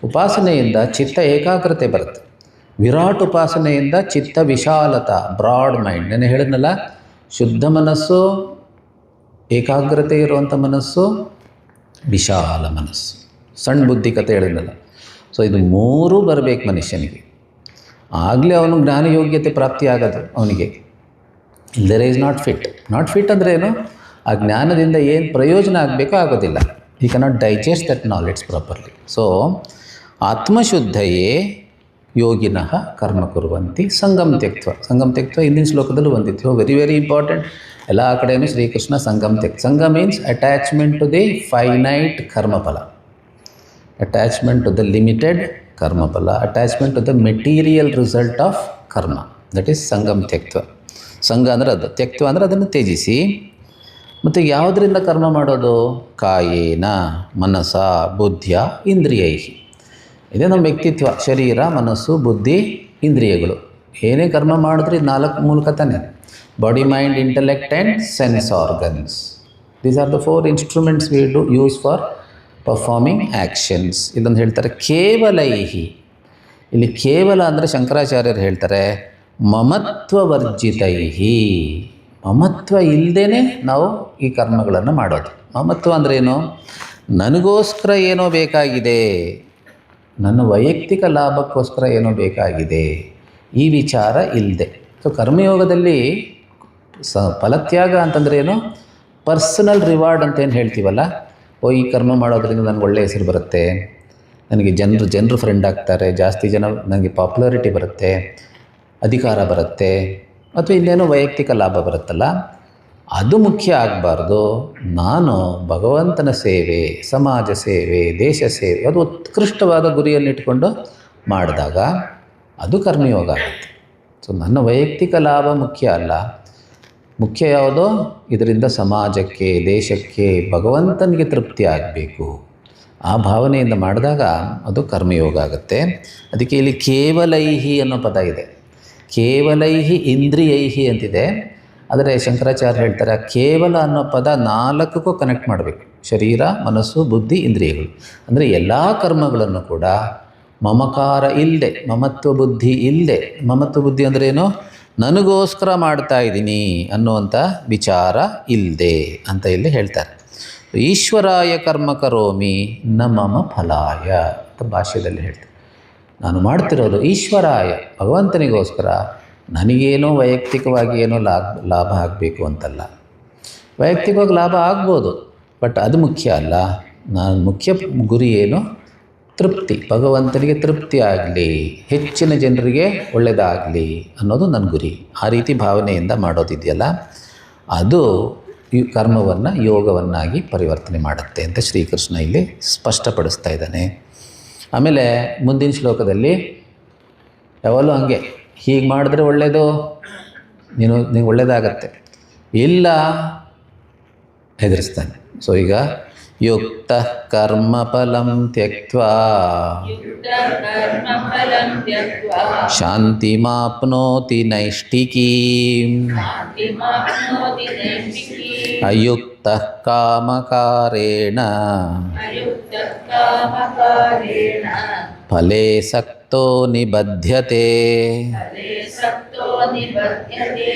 ಉಪಾಸನೆಯಿಂದ ಚಿತ್ತ ಏಕಾಗ್ರತೆ ಬರುತ್ತೆ. ವಿರಾಟ್ ಉಪಾಸನೆಯಿಂದ ಚಿತ್ತ ವಿಶಾಲತ, ಬ್ರಾಡ್ ಮೈಂಡ್. ನಾನು ಹೇಳಿದ್ನಲ್ಲ, ಶುದ್ಧ ಮನಸ್ಸು, ಏಕಾಗ್ರತೆ ಇರುವಂಥ ಮನಸ್ಸು, ವಿಶಾಲ ಮನಸ್ಸು, ಸಣ್ಣ ಬುದ್ಧಿ ಕತೆ ಹೇಳಿದ್ನಲ್ಲ. ಸೊ ಇದು ಮೂರೂ ಬರಬೇಕು ಮನುಷ್ಯನಿಗೆ. ಆಗಲೇ ಅವನು ಜ್ಞಾನ ಯೋಗ್ಯತೆ ಪ್ರಾಪ್ತಿ ಆಗೋದು ಅವನಿಗೆ. ಇಲ್ಲದೇ is not fit. Not fit ಅಂದರೆ ಏನು? ಆ ಜ್ಞಾನದಿಂದ ಏನು ಪ್ರಯೋಜನ ಆಗಬೇಕೋ ಆಗೋದಿಲ್ಲ. ಈ cannot digest that knowledge properly. So ಆತ್ಮಶುದ್ಧಯೇ ಯೋಗಿನಃ ಕರ್ಮ ಕುರುವಂತಿ ಸಂಗಮ್ ತ್ಯಕ್ತ್ವ. ಸಂಗಮ್ ತ್ಯಕ್ತ್ವ ಹಿಂದಿನ ಶ್ಲೋಕದಲ್ಲೂ ಬಂದಿತ್ತು. Very very important. ಎಲ್ಲ ಕಡೆಯೂ ಶ್ರೀಕೃಷ್ಣ ಸಂಗಮ್ ತ್ಯಕ್ತ. ಸಂಗ means attachment to the finite ಕರ್ಮಫಲ, ಅಟ್ಯಾಚ್ಮೆಂಟ್ ಟು ದ ಲಿಮಿಟೆಡ್ ಕರ್ಮಫಲ, attachment to the material result of karma. That is ಸಂಗಮ್ ತ್ಯಕ್ತ್ವ. ಸಂಘ ಅಂದರೆ ಅದು, ತ್ಯಕ್ತ್ವ ಅಂದರೆ ಅದನ್ನು ತ್ಯಜಿಸಿ. ಮತ್ತು ಯಾವುದರಿಂದ ಕರ್ಮ ಮಾಡೋದು? ಕಾಯೇನ ಮನಸ ಬುದ್ಧಿಯ ಇಂದ್ರಿಯೈ. ಇದೇ ನಮ್ಮ ವ್ಯಕ್ತಿತ್ವ. ಶರೀರ, ಮನಸ್ಸು, ಬುದ್ಧಿ, ಇಂದ್ರಿಯಗಳು. ಏನೇ ಕರ್ಮ ಮಾಡಿದ್ರೆ ಇದು 4 ಮೂಲಕ ತಾನೆ. Body, mind, intellect and sense organs. These are the 4 instruments we do use for performing actions. ಇದೊಂದು ಹೇಳ್ತಾರೆ ಕೇವಲೈಹಿ. ಇಲ್ಲಿ ಕೇವಲ ಅಂದರೆ ಶಂಕರಾಚಾರ್ಯರು ಹೇಳ್ತಾರೆ ಮಮತ್ವವರ್ಜಿತೈಹಿ. ಮಮತ್ವ ಇಲ್ಲದೇ ನಾವು ಈ ಕರ್ಮಗಳನ್ನು ಮಾಡೋದು. ಮಮತ್ವ ಅಂದರೆ ಏನು? ನನಗೋಸ್ಕರ ಏನೋ ಬೇಕಾಗಿದೆ, ನನ್ನ ವೈಯಕ್ತಿಕ ಲಾಭಕ್ಕೋಸ್ಕರ ಏನೋ ಬೇಕಾಗಿದೆ, ಈ ವಿಚಾರ ಇಲ್ಲದೆ. ಸೊ ಕರ್ಮಯೋಗದಲ್ಲಿ ಫಲತ್ಯಾಗ ಅಂತಂದರೆ ಏನು? ಪರ್ಸನಲ್ ರಿವಾರ್ಡ್ ಅಂತ ಏನು ಹೇಳ್ತೀವಲ್ಲ, ಈ ಕರ್ಮ ಮಾಡೋದ್ರಿಂದ ನನಗೆ ಒಳ್ಳೆಯ ಹೆಸರು ಬರುತ್ತೆ, ನನಗೆ ಜನರು ಫ್ರೆಂಡ್ ಆಗ್ತಾರೆ, ಜಾಸ್ತಿ ಜನ ನನಗೆ ಪಾಪ್ಯುಲಾರಿಟಿ ಬರುತ್ತೆ, ಅಧಿಕಾರ ಬರುತ್ತೆ, ಅಥವಾ ಇನ್ನೇನೋ ವೈಯಕ್ತಿಕ ಲಾಭ ಬರುತ್ತಲ್ಲ, ಅದು ಮುಖ್ಯ ಆಗಬಾರ್ದು. ನಾನು ಭಗವಂತನ ಸೇವೆ, ಸಮಾಜ ಸೇವೆ, ದೇಶ ಸೇವೆ, ಅದು ಉತ್ಕೃಷ್ಟವಾದ ಗುರಿಯನ್ನಿಟ್ಕೊಂಡು ಮಾಡಿದಾಗ ಅದು ಕರ್ಮಯೋಗ ಆಗುತ್ತೆ. ಸೊ ನನ್ನ ವೈಯಕ್ತಿಕ ಲಾಭ ಮುಖ್ಯ ಅಲ್ಲ. ಮುಖ್ಯ ಯಾವುದೋ? ಇದರಿಂದ ಸಮಾಜಕ್ಕೆ, ದೇಶಕ್ಕೆ, ಭಗವಂತನಿಗೆ ತೃಪ್ತಿ ಆಗಬೇಕು. ಆ ಭಾವನೆಯಿಂದ ಮಾಡಿದಾಗ ಅದು ಕರ್ಮಯೋಗ ಆಗುತ್ತೆ. ಅದಕ್ಕೆ ಇಲ್ಲಿ ಕೇವಲೈಹಿ ಅನ್ನೋ ಪದ ಇದೆ. ಕೇವಲೈಹಿ ಇಂದ್ರಿಯೈಹಿ ಅಂತಿದೆ. ಆದರೆ ಶಂಕರಾಚಾರ್ಯ ಹೇಳ್ತಾರೆ ಕೇವಲ ಅನ್ನೋ ಪದ 4ಕ್ಕೂ ಕನೆಕ್ಟ್ ಮಾಡಬೇಕು. ಶರೀರ, ಮನಸ್ಸು, ಬುದ್ಧಿ, ಇಂದ್ರಿಯಗಳು. ಅಂದರೆ ಎಲ್ಲ ಕರ್ಮಗಳನ್ನು ಕೂಡ ಮಮಕಾರ ಇಲ್ಲದೆ, ಮಮತ್ವ ಬುದ್ಧಿ ಇಲ್ಲದೆ. ಮಮತ್ವ ಬುದ್ಧಿ ಅಂದರೆ ಏನು? ನನಗೋಸ್ಕರ ಮಾಡ್ತಾ ಇದ್ದೀನಿ ಅನ್ನುವಂಥ ವಿಚಾರ ಇಲ್ಲದೆ ಅಂತ ಇಲ್ಲಿ ಹೇಳ್ತಾರೆ. ಈಶ್ವರಾಯ ಕರ್ಮ ಕರೋಮಿ ನ ಮಮ ಫಲಾಯ ಅಂತ ಭಾಷ್ಯದಲ್ಲಿ ಹೇಳ್ತಾರೆ. ನಾನು ಮಾಡ್ತಿರೋದು ಈಶ್ವರಾಯ, ಭಗವಂತನಿಗೋಸ್ಕರ. ನನಗೇನೋ ವೈಯಕ್ತಿಕವಾಗಿ ಏನೋ ಲಾಭ ಆಗಬೇಕು ಅಂತಲ್ಲ. ವೈಯಕ್ತಿಕವಾಗಿ ಲಾಭ ಆಗ್ಬೋದು, ಬಟ್ ಅದು ಮುಖ್ಯ ಅಲ್ಲ. ನಾನು ಮುಖ್ಯ ಗುರಿ ಏನು? ತೃಪ್ತಿ, ಭಗವಂತನಿಗೆ ತೃಪ್ತಿ ಆಗಲಿ, ಹೆಚ್ಚಿನ ಜನರಿಗೆ ಒಳ್ಳೆಯದಾಗಲಿ ಅನ್ನೋದು ನನ್ನ ಗುರಿ. ಆ ರೀತಿ ಭಾವನೆಯಿಂದ ಮಾಡೋದಿದೆಯಲ್ಲ, ಅದು ಈ ಕರ್ಮವನ್ನು ಯೋಗವನ್ನಾಗಿ ಪರಿವರ್ತನೆ ಮಾಡುತ್ತೆ ಅಂತ ಶ್ರೀಕೃಷ್ಣ ಇಲ್ಲಿ ಸ್ಪಷ್ಟಪಡಿಸ್ತಾ ಇದ್ದಾನೆ. ಆಮೇಲೆ ಮುಂದಿನ ಶ್ಲೋಕದಲ್ಲಿ ಯಾವಾಗಲೂ ಹಾಗೆ, ಹೀಗೆ ಮಾಡಿದ್ರೆ ಒಳ್ಳೆಯದು, ನಿನಗೆ ಒಳ್ಳೆಯದಾಗತ್ತೆ, ಇಲ್ಲ ಹೆದರಿಸ್ತಾನೆ. ಸೊ ಈಗ ಯುಕ್ತಃ ಕರ್ಮಫಲಂ ತ್ಯಕ್ತ್ವಾ ಕರ್ಮಫಲಂ ತ್ಯಕ್ತ್ವಾ ಶಾಂತಿಮಾಪ್ನೋತಿ ನೈಷ್ಠಿಕೀಂ ಶಾಂತಿಮಾಪ್ನೋತಿ ನೈಷ್ಠಿಕೀಂ ಅಯುಕ್ತಃ ಕಾಮಕಾರೇಣ ಅಯುಕ್ತಃ ಕಾಮಕಾರೇಣ ಫಲೇ ಸಕ್ತೋ ನಿಬಧ್ಯತೆ ಫಲೇ ಸಕ್ತೋ ನಿಬಧ್ಯತೆ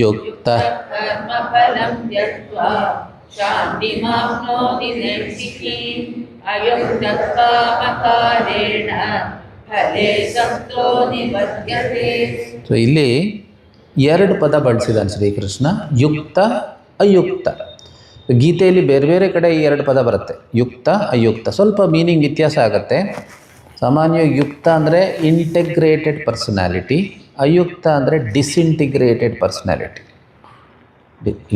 ಯುಕ್ತಃ ಕರ್ಮಫಲಂ ತ್ಯಕ್ತ್ವಾ ಶಾಂತಿಮಾಪ್ನೋತಿ ನೈಷ್ಠಿಕೀಂ ಅಯುಕ್ತಃ ಕಾಮಕಾರೇಣ ಫಲೇ ಸಕ್ತೋ ನಿಬಧ್ಯತೆ. ಸೊ ಇಲ್ಲಿ ಎರಡು ಪದ ಬಳಸಿದಾನೆ ಶ್ರೀಕೃಷ್ಣ, ಯುಕ್ತ ಅಯುಕ್ತ. ಗೀತೆಯಲ್ಲಿ ಬೇರೆ ಬೇರೆ ಕಡೆ ಈ ಎರಡು ಪದ ಬರುತ್ತೆ, ಯುಕ್ತ ಅಯುಕ್ತ. ಸ್ವಲ್ಪ ಮೀನಿಂಗ್ ವ್ಯತ್ಯಾಸ ಆಗುತ್ತೆ. ಸಾಮಾನ್ಯವಾಗಿ ಯುಕ್ತ ಅಂದರೆ ಇಂಟೆಗ್ರೇಟೆಡ್ ಪರ್ಸನಾಲಿಟಿ, ಅಯುಕ್ತ ಅಂದರೆ ಡಿಸ್ಇಂಟಿಗ್ರೇಟೆಡ್ ಪರ್ಸನಾಲಿಟಿ.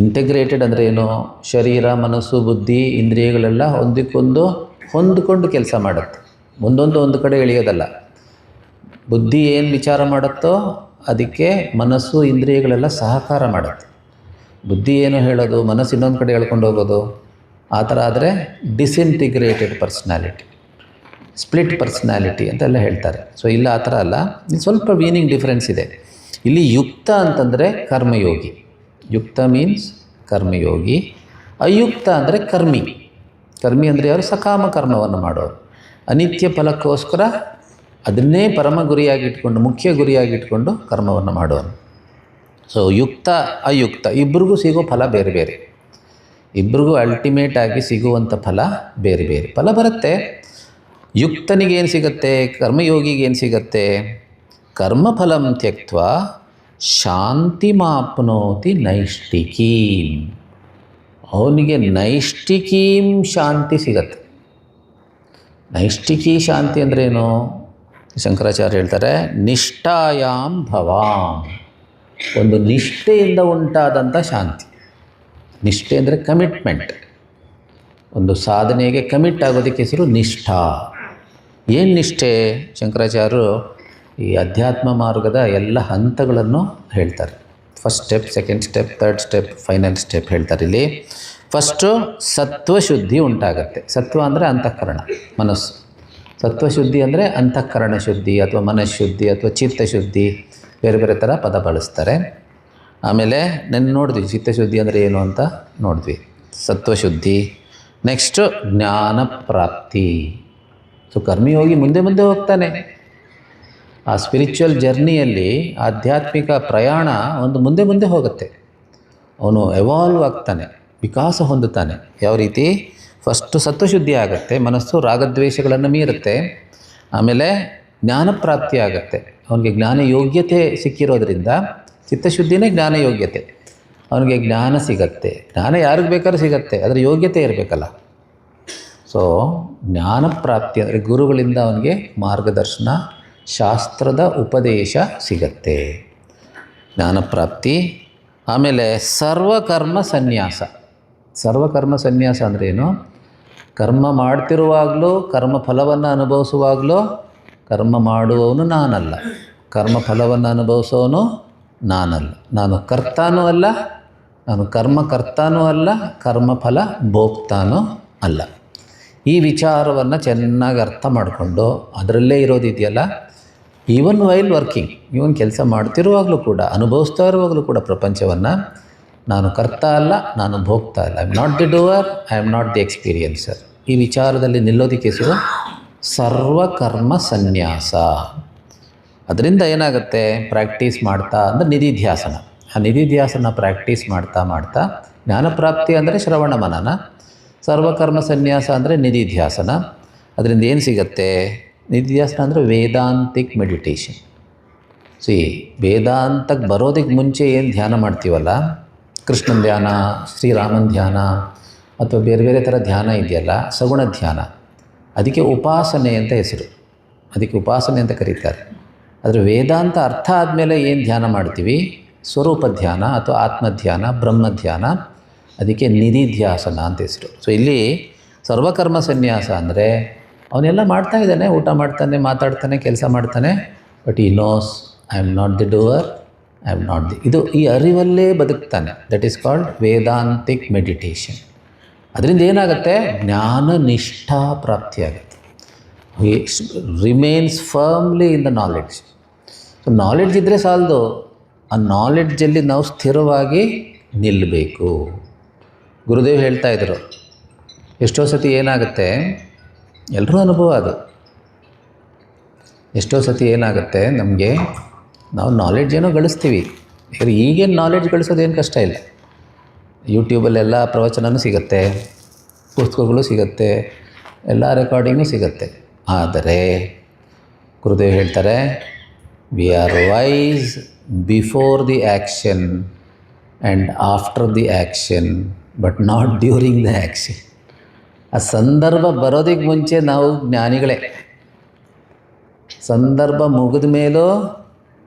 ಇಂಟೆಗ್ರೇಟೆಡ್ ಅಂದರೆ ಏನು? ಶರೀರ, ಮನಸ್ಸು, ಬುದ್ಧಿ, ಇಂದ್ರಿಯಗಳೆಲ್ಲ ಹೊಂದಿಕೊಂಡು ಕೆಲಸ ಮಾಡುತ್ತೆ, ಒಂದು ಕಡೆ ಎಳೆಯೋದಲ್ಲ. ಬುದ್ಧಿ ಏನು ವಿಚಾರ ಮಾಡುತ್ತೋ ಅದಕ್ಕೆ ಮನಸ್ಸು, ಇಂದ್ರಿಯಗಳೆಲ್ಲ ಸಹಕಾರ ಮಾಡುತ್ತೆ. ಬುದ್ಧಿ ಏನು ಹೇಳೋದು, ಮನಸ್ಸು ಇನ್ನೊಂದು ಕಡೆ ಹೇಳ್ಕೊಂಡು ಹೋಗೋದು, ಆ ಥರ ಆದರೆ ಡಿಸ್ಇಂಟಿಗ್ರೇಟೆಡ್ ಪರ್ಸನಾಲಿಟಿ, ಸ್ಪ್ಲಿಟ್ ಪರ್ಸನಾಲಿಟಿ ಅಂತೆಲ್ಲ ಹೇಳ್ತಾರೆ. ಸೊ ಇಲ್ಲ, ಆ ಥರ ಅಲ್ಲ. ಇದು ಸ್ವಲ್ಪ ಮೀನಿಂಗ್ ಡಿಫ್ರೆನ್ಸ್ ಇದೆ. ಇಲ್ಲಿ ಯುಕ್ತ ಅಂತಂದರೆ ಕರ್ಮಯೋಗಿ, ಯುಕ್ತ ಮೀನ್ಸ್ ಕರ್ಮಯೋಗಿ. ಅಯುಕ್ತ ಅಂದರೆ ಕರ್ಮಿ. ಕರ್ಮಿ ಅಂದರೆ ಯಾರು? ಸಕಾಮ ಕರ್ಮವನ್ನು ಮಾಡೋರು, ಅನಿತ್ಯ ಫಲಕ್ಕೋಸ್ಕರ ಅದನ್ನೇ ಪರಮ ಗುರಿಯಾಗಿಟ್ಕೊಂಡು, ಮುಖ್ಯ ಗುರಿಯಾಗಿಟ್ಕೊಂಡು ಕರ್ಮವನ್ನು ಮಾಡೋನು. ಸೊ ಯುಕ್ತ ಅಯುಕ್ತ ಇಬ್ಬರಿಗೂ ಸಿಗೋ ಫಲ ಬೇರೆ ಬೇರೆ, ಇಬ್ಬರಿಗೂ ಅಲ್ಟಿಮೇಟ್ ಆಗಿ ಸಿಗುವಂಥ ಫಲ ಬೇರೆ ಬೇರೆ ಫಲ ಬರುತ್ತೆ. ಯುಕ್ತನಿಗೇನು ಸಿಗುತ್ತೆ, ಕರ್ಮಯೋಗಿಗೇನು ಸಿಗುತ್ತೆ? ಕರ್ಮಫಲಂ ತ್ಯಕ್ತ್ವಾ ಶಾಂತಿಮಾಪ್ನೋತಿ ನೈಷ್ಠಿಕೀಂ. ಅವನಿಗೆ ನೈಷ್ಠಿಕೀಂ ಶಾಂತಿ ಸಿಗತ್ತೆ. ನೈಷ್ಠಿಕಿ ಶಾಂತಿ ಅಂದ್ರೇನು? ಶಂಕರಾಚಾರ್ಯ ಹೇಳ್ತಾರೆ, ನಿಷ್ಠಾಯಾಂ ಭವಾಂ. ಒಂದು ನಿಷ್ಠೆಯಿಂದ ಉಂಟಾದಂಥ ಶಾಂತಿ. ನಿಷ್ಠೆ ಅಂದರೆ ಕಮಿಟ್ಮೆಂಟ್. ಒಂದು ಸಾಧನೆಗೆ ಕಮಿಟ್ ಆಗೋದಕ್ಕೆ ಹೆಸರು ನಿಷ್ಠಾ. ಏನು ನಿಷ್ಠೆ? ಶಂಕರಾಚಾರ್ಯರು ಈ ಅಧ್ಯಾತ್ಮ ಮಾರ್ಗದ ಎಲ್ಲ ಹಂತಗಳನ್ನು ಹೇಳ್ತಾರೆ. First step, second step, third step, final step ಹೇಳ್ತಾರೆ. ಇಲ್ಲಿ ಫಸ್ಟು ಸತ್ವಶುದ್ಧಿ ಉಂಟಾಗತ್ತೆ. ಸತ್ವ ಅಂದರೆ ಅಂತಃಕರಣ, ಮನಸ್ಸು. ಸತ್ವಶುದ್ಧಿ ಅಂದರೆ ಅಂತಃಕರಣ ಶುದ್ಧಿ ಅಥವಾ ಮನಃಶುದ್ಧಿ ಅಥವಾ ಚಿತ್ತಶುದ್ಧಿ, ಬೇರೆ ಬೇರೆ ಥರ ಪದ ಬಳಸ್ತಾರೆ. ಆಮೇಲೆ ನಾನು ನೋಡಿದ್ವಿ ಚಿತ್ತಶುದ್ಧಿ ಅಂದರೆ ಏನು ಅಂತ ನೋಡಿದ್ವಿ, ಸತ್ವಶುದ್ಧಿ. ನೆಕ್ಸ್ಟು ಜ್ಞಾನ ಪ್ರಾಪ್ತಿ. ಸೊ ಕರ್ಮಯೋಗಿ ಮುಂದೆ ಮುಂದೆ ಹೋಗ್ತಾನೆ. ಆ ಸ್ಪಿರಿಚುವಲ್ ಜರ್ನಿಯಲ್ಲಿ ಆಧ್ಯಾತ್ಮಿಕ ಪ್ರಯಾಣ ಒಂದು ಮುಂದೆ ಮುಂದೆ ಹೋಗುತ್ತೆ. ಅವನು ಎವಾಲ್ವ್ ಆಗ್ತಾನೆ, ವಿಕಾಸ ಹೊಂದುತ್ತಾನೆ. ಯಾವ ರೀತಿ? ಫಸ್ಟು ಸತ್ವಶುದ್ಧಿ ಆಗುತ್ತೆ, ಮನಸ್ಸು ರಾಗದ್ವೇಷಗಳನ್ನು ಮೀರುತ್ತೆ. ಆಮೇಲೆ ಜ್ಞಾನ ಪ್ರಾಪ್ತಿ ಆಗುತ್ತೆ, ಅವನಿಗೆ ಜ್ಞಾನ ಯೋಗ್ಯತೆ ಸಿಕ್ಕಿರೋದ್ರಿಂದ, ಚಿತ್ತಶುದ್ಧಿನೇ ಜ್ಞಾನ ಯೋಗ್ಯತೆ. ಅವನಿಗೆ ಜ್ಞಾನ ಸಿಗತ್ತೆ. ಜ್ಞಾನ ಯಾರಿಗೆ ಬೇಕಾದ್ರೂ ಸಿಗತ್ತೆ, ಅದರ ಯೋಗ್ಯತೆ ಇರಬೇಕಲ್ಲ. ಸೊ ಜ್ಞಾನ ಪ್ರಾಪ್ತಿ ಅಂದರೆ ಗುರುಗಳಿಂದ ಅವನಿಗೆ ಮಾರ್ಗದರ್ಶನ, ಶಾಸ್ತ್ರದ ಉಪದೇಶ ಸಿಗತ್ತೆ, ಜ್ಞಾನಪ್ರಾಪ್ತಿ. ಆಮೇಲೆ ಸರ್ವಕರ್ಮ ಸನ್ಯಾಸ. ಸರ್ವಕರ್ಮ ಸನ್ಯಾಸ ಅಂದ್ರೇನು? ಕರ್ಮ ಮಾಡ್ತಿರುವಾಗಲೂ, ಕರ್ಮ ಫಲವನ್ನು ಅನುಭವಿಸುವಾಗಲೂ ಕರ್ಮ ಮಾಡುವವನು ನಾನಲ್ಲ, ಕರ್ಮ ಫಲವನ್ನು ಅನುಭವಿಸೋನು ನಾನಲ್ಲ, ನಾನು ಕರ್ತಾನೂ ಅಲ್ಲ, ನಾನು ಕರ್ಮಕರ್ತಾನೂ ಅಲ್ಲ, ಕರ್ಮಫಲ ಭೋಕ್ತಾನೂ ಅಲ್ಲ. ಈ ವಿಚಾರವನ್ನು ಚೆನ್ನಾಗಿ ಅರ್ಥ ಮಾಡಿಕೊಂಡು ಅದರಲ್ಲೇ ಇರೋದಿದೆಯಲ್ಲ, ಈವನ್ ವೈಲ್ ವರ್ಕಿಂಗ್, ಇವನ್ ಕೆಲಸ ಮಾಡ್ತಿರುವಾಗಲೂ ಕೂಡ, ಅನುಭವಿಸ್ತಾ ಇರುವಾಗಲೂ ಕೂಡ ಪ್ರಪಂಚವನ್ನು ನಾನು ಕರ್ತಾ ಅಲ್ಲ, ನಾನು ಭೋಗ್ತಾ ಇಲ್ಲ, I am not the doer, I am not the experiencer. ಈ ವಿಚಾರದಲ್ಲಿ ನಿಲ್ಲೋದಕ್ಕೆ ಹೆಸರು ಸರ್ವಕರ್ಮ ಸನ್ಯಾಸ. ಅದರಿಂದ ಏನಾಗುತ್ತೆ? ಪ್ರಾಕ್ಟೀಸ್ ಮಾಡ್ತಾ ಅಂದರೆ ನಿಧಿಧ್ಯಾಸನ. ಆ ನಿಧಿಧ್ಯಾಸನ ಪ್ರಾಕ್ಟೀಸ್ ಮಾಡ್ತಾ ಮಾಡ್ತಾ ಜ್ಞಾನಪ್ರಾಪ್ತಿ ಅಂದರೆ ಶ್ರವಣ ಮನನ, ಸರ್ವಕರ್ಮ ಸನ್ಯಾಸ ಅಂದರೆ ನಿಧಿಧ್ಯಾಸನ. ಅದರಿಂದ ಏನು ಸಿಗುತ್ತೆ? ನಿಧಿಧ್ಯಾಸನ ಅಂದರೆ ವೇದಾಂತಿಕ್ ಮೆಡಿಟೇಷನ್. ವೇದಾಂತಕ್ಕೆ ಬರೋದಕ್ಕೆ ಮುಂಚೆ ಏನು ಧ್ಯಾನ ಮಾಡ್ತೀವಲ್ಲ, ಕೃಷ್ಣನ ಧ್ಯಾನ, ಶ್ರೀರಾಮನ ಧ್ಯಾನ ಅಥವಾ ಬೇರೆ ಬೇರೆ ಥರ ಧ್ಯಾನ ಇದೆಯಲ್ಲ, ಸಗುಣ ಧ್ಯಾನ, ಅದಕ್ಕೆ ಉಪಾಸನೆ ಅಂತ ಹೆಸರು, ಅದಕ್ಕೆ ಉಪಾಸನೆ ಅಂತ ಕರೀತಾರೆ. ಆದರೆ ವೇದಾಂತ ಅರ್ಥ ಆದಮೇಲೆ ಏನು ಧ್ಯಾನ ಮಾಡ್ತೀವಿ, ಸ್ವರೂಪ ಧ್ಯಾನ ಅಥವಾ ಆತ್ಮಧ್ಯಾನ, ಬ್ರಹ್ಮಧ್ಯಾನ, ಅದಕ್ಕೆ ನಿಧಿಧ್ಯಾಸನ ಅಂತ ಹೆಸರು. ಸೊ ಇಲ್ಲಿ ಸರ್ವಕರ್ಮ ಸನ್ಯಾಸ ಅಂದರೆ ಅವನೆಲ್ಲ ಮಾಡ್ತಾ ಇದ್ದಾನೆ, ಊಟ ಮಾಡ್ತಾನೆ, ಮಾತಾಡ್ತಾನೆ, ಕೆಲಸ ಮಾಡ್ತಾನೆ, but he knows I am not the doer, I am not the, ಇದು ಈ ಅರಿವಲ್ಲೇ ಬದುಕ್ತಾನೆ. That is called Vedantic meditation. ಅದರಿಂದ ಏನಾಗುತ್ತೆ, ಜ್ಞಾನ ನಿಷ್ಠಾ ಪ್ರಾಪ್ತಿಯಾಗುತ್ತೆ. He remains firmly in the knowledge. So knowledge ಇದ್ದರೆ ಸಾಲದು, ಆ ನಾಲೆಡ್ಜಲ್ಲಿ ನಾವು ಸ್ಥಿರವಾಗಿ ನಿಲ್ಲಬೇಕು. ಗುರುದೇವ್ ಹೇಳ್ತಾ ಇದ್ದರು, ಎಷ್ಟೋ ಸತಿ ಏನಾಗುತ್ತೆ, ಎಲ್ಲರೂ ಅನುಭವ ಅದು, ಎಷ್ಟೋ ಸತಿ ಏನಾಗುತ್ತೆ ನಮಗೆ, ನಾವು ನಾಲೆಡ್ಜ್ ಏನೋ ಗಳಿಸ್ತೀವಿ. ಈಗೇನು ನಾಲೆಡ್ಜ್ ಗಳಿಸೋದೇನು ಕಷ್ಟ ಇಲ್ಲ. ಯೂಟ್ಯೂಬಲ್ಲೆಲ್ಲ ಪ್ರವಚನವೂ ಸಿಗುತ್ತೆ, ಪುಸ್ತಕಗಳು ಸಿಗುತ್ತೆ, ಎಲ್ಲ ರೆಕಾರ್ಡಿಂಗು ಸಿಗುತ್ತೆ. ಆದರೆ ಗುರುದೇವ್ ಹೇಳ್ತಾರೆ, we are wise before the action and after the action, but not during the action. ಆ ಸಂದರ್ಭ ಬರೋದಕ್ಕೆ ಮುಂಚೆ ನಾವು ಜ್ಞಾನಿಗಳೇ, ಸಂದರ್ಭ ಮುಗಿದ ಮೇಲೂ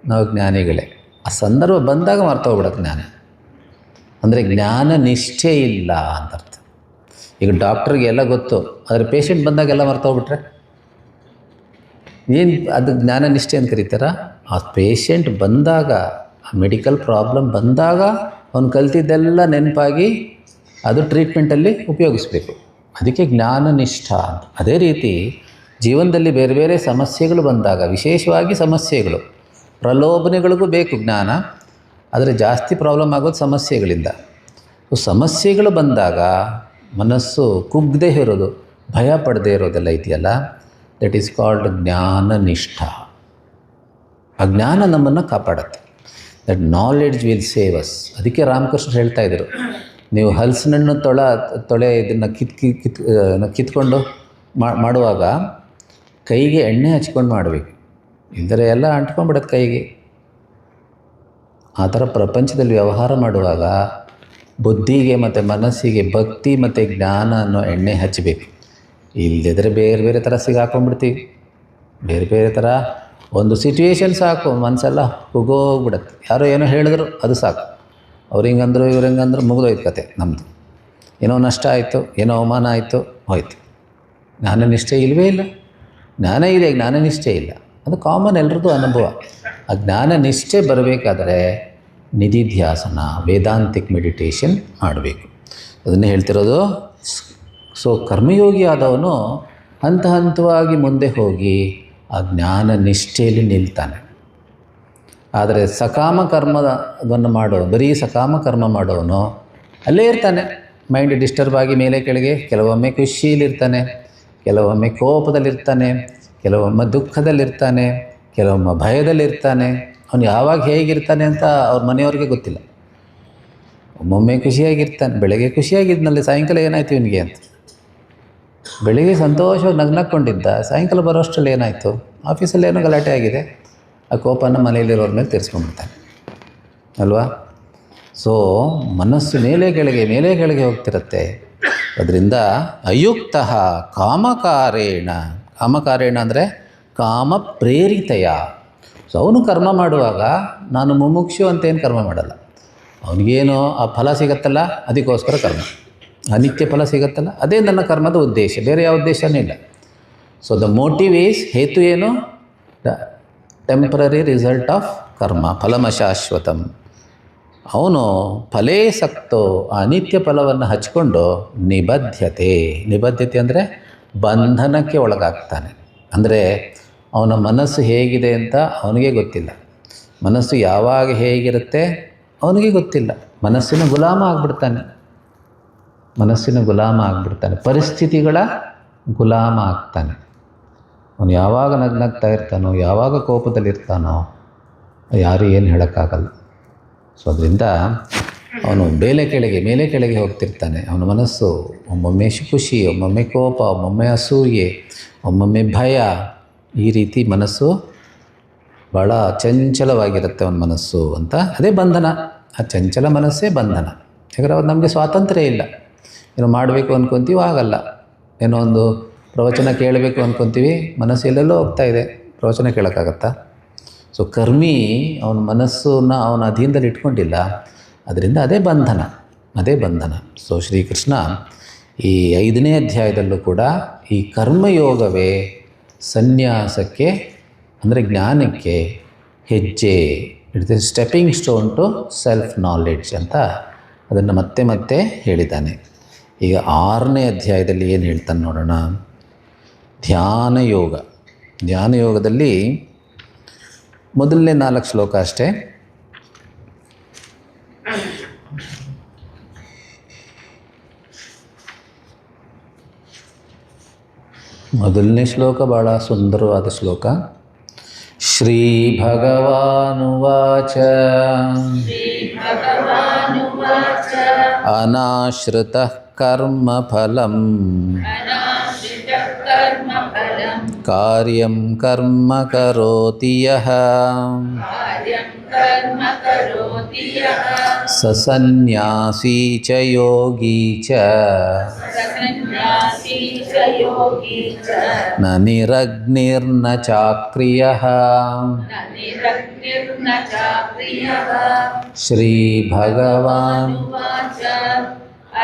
ನಾವು ಜ್ಞಾನಿಗಳೇ. ಆ ಸಂದರ್ಭ ಬಂದಾಗ ಮರ್ತೋಗ್ಬಿಡೋದು ಜ್ಞಾನ. ಅಂದರೆ ಜ್ಞಾನ ನಿಷ್ಠೆ ಇಲ್ಲ ಅಂತ ಅರ್ಥ. ಈಗ ಡಾಕ್ಟ್ರಿಗೆ ಎಲ್ಲ ಗೊತ್ತು, ಆದರೆ ಪೇಷಂಟ್ ಬಂದಾಗೆಲ್ಲ ಮರ್ತೋಗ್ಬಿಟ್ರೆ ಏನು ಅದು ಜ್ಞಾನ ನಿಷ್ಠೆ ಅಂತ ಕರೀತಾರ? ಆ ಪೇಷಂಟ್ ಬಂದಾಗ, ಆ ಮೆಡಿಕಲ್ ಪ್ರಾಬ್ಲಮ್ ಬಂದಾಗ ಅವ್ನು ಕಲ್ತಿದ್ದೆಲ್ಲ ನೆನಪಾಗಿ ಅದು ಟ್ರೀಟ್ಮೆಂಟಲ್ಲಿ ಉಪಯೋಗಿಸ್ಬೇಕು. ಅದಕ್ಕೆ ಜ್ಞಾನ ನಿಷ್ಠ ಅಂತ. ಅದೇ ರೀತಿ ಜೀವನದಲ್ಲಿ ಬೇರೆ ಬೇರೆ ಸಮಸ್ಯೆಗಳು ಬಂದಾಗ, ವಿಶೇಷವಾಗಿ ಸಮಸ್ಯೆಗಳು, ಪ್ರಲೋಭನೆಗಳಿಗೂ ಬೇಕು ಜ್ಞಾನ, ಆದರೆ ಜಾಸ್ತಿ ಪ್ರಾಬ್ಲಮ್ ಆಗೋದು ಸಮಸ್ಯೆಗಳಿಂದ. ಸಮಸ್ಯೆಗಳು ಬಂದಾಗ ಮನಸ್ಸು ಕುಗ್ಗದೇ ಇರೋದು, ಭಯ ಪಡದೇ ಇರೋದೆಲ್ಲ ಇದೆಯಲ್ಲ, ದಟ್ ಈಸ್ ಕಾಲ್ಡ್ ಜ್ಞಾನ ನಿಷ್ಠ. ಆ ಜ್ಞಾನ ನಮ್ಮನ್ನು ಕಾಪಾಡುತ್ತೆ. That knowledge will save us. ಅದಕ್ಕೆ ರಾಮಕೃಷ್ಣ ಹೇಳ್ತಾ ಇದ್ದರು, ನೀವು ಹಲಸಿನಣ್ಣು ತೊಳೆ ಇದನ್ನು ಕಿತ್ಕೊಂಡು ಮಾಡುವಾಗ ಕೈಗೆ ಎಣ್ಣೆ ಹಚ್ಕೊಂಡು ಮಾಡಬೇಕು, ಇಲ್ಲದ್ರೆ ಎಲ್ಲ ಅಂಟ್ಕೊಂಡ್ಬಿಡತ್ತೆ ಕೈಗೆ. ಆ ಥರ ಪ್ರಪಂಚದಲ್ಲಿ ವ್ಯವಹಾರ ಮಾಡುವಾಗ ಬುದ್ಧಿಗೆ ಮತ್ತು ಮನಸ್ಸಿಗೆ ಭಕ್ತಿ ಮತ್ತು ಜ್ಞಾನ ಅನ್ನೋ ಎಣ್ಣೆ ಹಚ್ಚಬೇಕು. ಇಲ್ಲದಿದ್ದರೆ ಬೇರೆ ಬೇರೆ ಥರ ಸಿಗಾಕೊಂಡ್ಬಿಡ್ತೀವಿ. ಬೇರೆ ಬೇರೆ ಥರ ಒಂದು ಸಿಚುವೇಶನ್ ಸಾಕು, ಮನಸ್ಸೆಲ್ಲ ಹೋಗೋಗ್ಬಿಡತ್ತೆ. ಯಾರೋ ಏನೋ ಹೇಳಿದ್ರು ಅದು ಸಾಕು, ಅವ್ರು ಹಿಂಗಂದ್ರು ಇವ್ರು ಹಿಂಗಂದ್ರು, ಮುಗಿದೋಯ್ತು ಕತೆ ನಮ್ಮದು. ಏನೋ ನಷ್ಟ ಆಯಿತು, ಏನೋ ಅವಮಾನ ಆಯಿತು, ಹೋಯ್ತು. ಜ್ಞಾನ ನಿಷ್ಠೆ ಇಲ್ಲವೇ ಇಲ್ಲ. ಜ್ಞಾನ ಇದೆ, ಜ್ಞಾನ ನಿಷ್ಠೆ ಇಲ್ಲ. ಅದು ಕಾಮನ್, ಎಲ್ರದ್ದು ಅನುಭವ. ಆ ಜ್ಞಾನ ನಿಷ್ಠೆ ಬರಬೇಕಾದ್ರೆ ನಿಧಿಧ್ಯಾಸನ, ವೇದಾಂತಿಕ್ ಮೆಡಿಟೇಷನ್ ಮಾಡಬೇಕು. ಅದನ್ನೇ ಹೇಳ್ತಿರೋದು. ಸೊ ಕರ್ಮಯೋಗಿ ಆದವನು ಹಂತ ಹಂತವಾಗಿ ಮುಂದೆ ಹೋಗಿ ಆ ಜ್ಞಾನ ನಿಷ್ಠೆಯಲ್ಲಿ ನಿಲ್ತಾನೆ. ಆದರೆ ಸಕಾಮ ಕರ್ಮವನ್ನು ಮಾಡೋನು, ಬರೀ ಸಕಾಮ ಕರ್ಮ ಮಾಡೋನು ಅಲ್ಲೇ ಇರ್ತಾನೆ. ಮೈಂಡ್ ಡಿಸ್ಟರ್ಬ್ ಆಗಿ ಮೇಲೆ ಕೆಳಗೆ, ಕೆಲವೊಮ್ಮೆ ಖುಷಿಯಲ್ಲಿರ್ತಾನೆ, ಕೆಲವೊಮ್ಮೆ ಕೋಪದಲ್ಲಿರ್ತಾನೆ, ಕೆಲವೊಮ್ಮೆ ದುಃಖದಲ್ಲಿರ್ತಾನೆ, ಕೆಲವೊಮ್ಮೆ ಭಯದಲ್ಲಿರ್ತಾನೆ. ಅವನು ಯಾವಾಗ ಹೇಗಿರ್ತಾನೆ ಅಂತ ಅವ್ರ ಮನೆಯವ್ರಿಗೆ ಗೊತ್ತಿಲ್ಲ. ಒಮ್ಮೊಮ್ಮೆ ಖುಷಿಯಾಗಿರ್ತಾನೆ, ಬೆಳಗ್ಗೆ ಖುಷಿಯಾಗಿದ್ನಲ್ಲಿ ಸಾಯಂಕಾಲ ಏನಾಯಿತು ಇವನಿಗೆ ಅಂತ. ಬೆಳಿಗ್ಗೆ ಸಂತೋಷವಾಗಿ ನಗ್ನಕ್ಕೊಂಡಿದ್ದ, ಸಾಯಂಕಾಲ ಬರೋಷ್ಟರಲ್ಲಿ ಏನಾಯಿತು, ಆಫೀಸಲ್ಲಿ ಏನೋ ಗಲಾಟೆ ಆಗಿದೆ, ಆ ಕೋಪನ ಮನೆಯಲ್ಲಿರೋರ ಮೇಲೆ ತೀರಿಸ್ಕೊಂಡ್ಬಿಡ್ತಾನೆ ಅಲ್ವಾ. ಸೊ ಮನಸ್ಸು ಮೇಲೆ ಕೆಳಗೆ ಹೋಗ್ತಿರುತ್ತೆ. ಅದರಿಂದ ಅಯುಕ್ತ ಕಾಮಕಾರೇಣ ಅಂದರೆ ಕಾಮ ಪ್ರೇರಿತೆಯ. ಸೊ ಅವನು ಕರ್ಮ ಮಾಡುವಾಗ ನಾನು ಮುಮುಕ್ಷು ಅಂತೇನು ಕರ್ಮ ಮಾಡಲ್ಲ. ಅವನಿಗೇನು ಆ ಫಲ ಸಿಗತ್ತಲ್ಲ, ಅದಕ್ಕೋಸ್ಕರ ಕರ್ಮ. ಅನಿತ್ಯ ಫಲ ಸಿಗತ್ತಲ್ಲ, ಅದೇ ನನ್ನ ಕರ್ಮದ ಉದ್ದೇಶ, ಬೇರೆ ಯಾವ ಉದ್ದೇಶನೂ ಇಲ್ಲ. ಸೊ ದ ಮೋಟಿವ್ ಈಸ್, ಹೇತು ಏನು, ದ ಟೆಂಪ್ರರಿ ರಿಸಲ್ಟ್ ಆಫ್ ಕರ್ಮ, ಫಲಮಶಾಶ್ವತಂ. ಅವನು ಫಲೇ ಸಕ್ತೋ, ಆ ಅನಿತ್ಯ ಫಲವನ್ನು ಹಚ್ಕೊಂಡು ನಿಬದ್ಧತೆ ಅಂದರೆ ಬಂಧನಕ್ಕೆ ಒಳಗಾಗ್ತಾನೆ. ಅಂದರೆ ಅವನ ಮನಸ್ಸು ಹೇಗಿದೆ ಅಂತ ಅವನಿಗೆ ಗೊತ್ತಿಲ್ಲ, ಮನಸ್ಸು ಯಾವಾಗ ಹೇಗಿರುತ್ತೆ ಅವನಿಗೆ ಗೊತ್ತಿಲ್ಲ. ಮನಸ್ಸಿನ ಗುಲಾಮ ಆಗಿಬಿಡ್ತಾನೆ, ಪರಿಸ್ಥಿತಿಗಳ ಗುಲಾಮ ಆಗ್ತಾನೆ. ಅವನು ಯಾವಾಗ ನಗ್ನಗ್ತಾ ಇರ್ತಾನೋ, ಯಾವಾಗ ಕೋಪದಲ್ಲಿರ್ತಾನೋ ಯಾರು ಏನು ಹೇಳೋಕ್ಕಾಗಲ್ಲ. ಸೊ ಅದರಿಂದ ಅವನು ಮೇಲೆ ಕೆಳಗೆ ಹೋಗ್ತಿರ್ತಾನೆ. ಅವನ ಮನಸ್ಸು ಒಮ್ಮೊಮ್ಮೆ ಖುಷಿ, ಒಮ್ಮೊಮ್ಮೆ ಕೋಪ, ಒಮ್ಮೊಮ್ಮೆ ಅಸೂಯೆ, ಒಮ್ಮೊಮ್ಮೆ ಭಯ, ಈ ರೀತಿ ಮನಸ್ಸು ಭಾಳ ಚಂಚಲವಾಗಿರುತ್ತೆ ಅವನ ಮನಸ್ಸು ಅಂತ. ಅದೇ ಬಂಧನ, ಆ ಚಂಚಲ ಮನಸ್ಸೇ ಬಂಧನ. ಯಾಕಂದರೆ ಅದು ನಮಗೆ ಸ್ವಾತಂತ್ರ್ಯ ಇಲ್ಲ. ಏನೋ ಮಾಡಬೇಕು ಅಂದ್ಕೊತೀವಿ, ಆಗಲ್ಲ. ಏನೋ ಒಂದು ಪ್ರವಚನ ಕೇಳಬೇಕು ಅಂದ್ಕೊತೀವಿ, ಮನಸ್ಸು ಎಲ್ಲೆಲ್ಲೋ ಹೋಗ್ತಾ ಇದೆ, ಪ್ರವಚನ ಕೇಳೋಕ್ಕಾಗತ್ತಾ? ಸೊ ಕರ್ಮಿ ಅವನ ಮನಸ್ಸನ್ನು ಅವನ ಅಧೀನದಲ್ಲಿ ಇಟ್ಕೊಂಡಿಲ್ಲ, ಅದರಿಂದ ಅದೇ ಬಂಧನ. ಸೊ ಶ್ರೀಕೃಷ್ಣ ಈ 5ನೇ ಅಧ್ಯಾಯದಲ್ಲೂ ಕೂಡ ಈ ಕರ್ಮಯೋಗವೇ ಸನ್ಯಾಸಕ್ಕೆ ಅಂದರೆ ಜ್ಞಾನಕ್ಕೆ ಹೆಜ್ಜೆ, it is stepping stone to self knowledge ಅಂತ ಅದನ್ನು ಮತ್ತೆ ಹೇಳಿದ್ದಾನೆ. ಈಗ 6ನೇ ಅಧ್ಯಾಯದಲ್ಲಿ ಏನು ಹೇಳ್ತಾನೆ ನೋಡೋಣ. ಧ್ಯಾನಯೋಗ. ಧ್ಯಾನಯೋಗದಲ್ಲಿ ಮೊದಲನೇ 4 ಶ್ಲೋಕ ಅಷ್ಟೇ. ಮೊದಲನೇ ಶ್ಲೋಕ ಭಾಳ ಸುಂದರವಾದ ಶ್ಲೋಕ. ಶ್ರೀ ಭಗವಾನುವಾಚ श्रीभगवानुवाच ಅನಾಶ್ರಿತಃ ಕರ್ಮಫಲಂ अनाश्रितः कर्मफलम् ಕಾರ್ಯಂ ಕರ್ಮ ಕರೋತಿ ಯಃ कार्यं कर्म करोति यः ಸ ಸನ್ಯಾಸಿ ಚ ಯೋಗಿ ಚ सन्न्यासी च योगी च ನ ನಿರಗ್ನಿರ್ನ ಚಾಕ್ರಿಯಃ. न निरग्निर्न चाप्रियः ಶ್ರೀ ಭಗವಾನ್ उवाच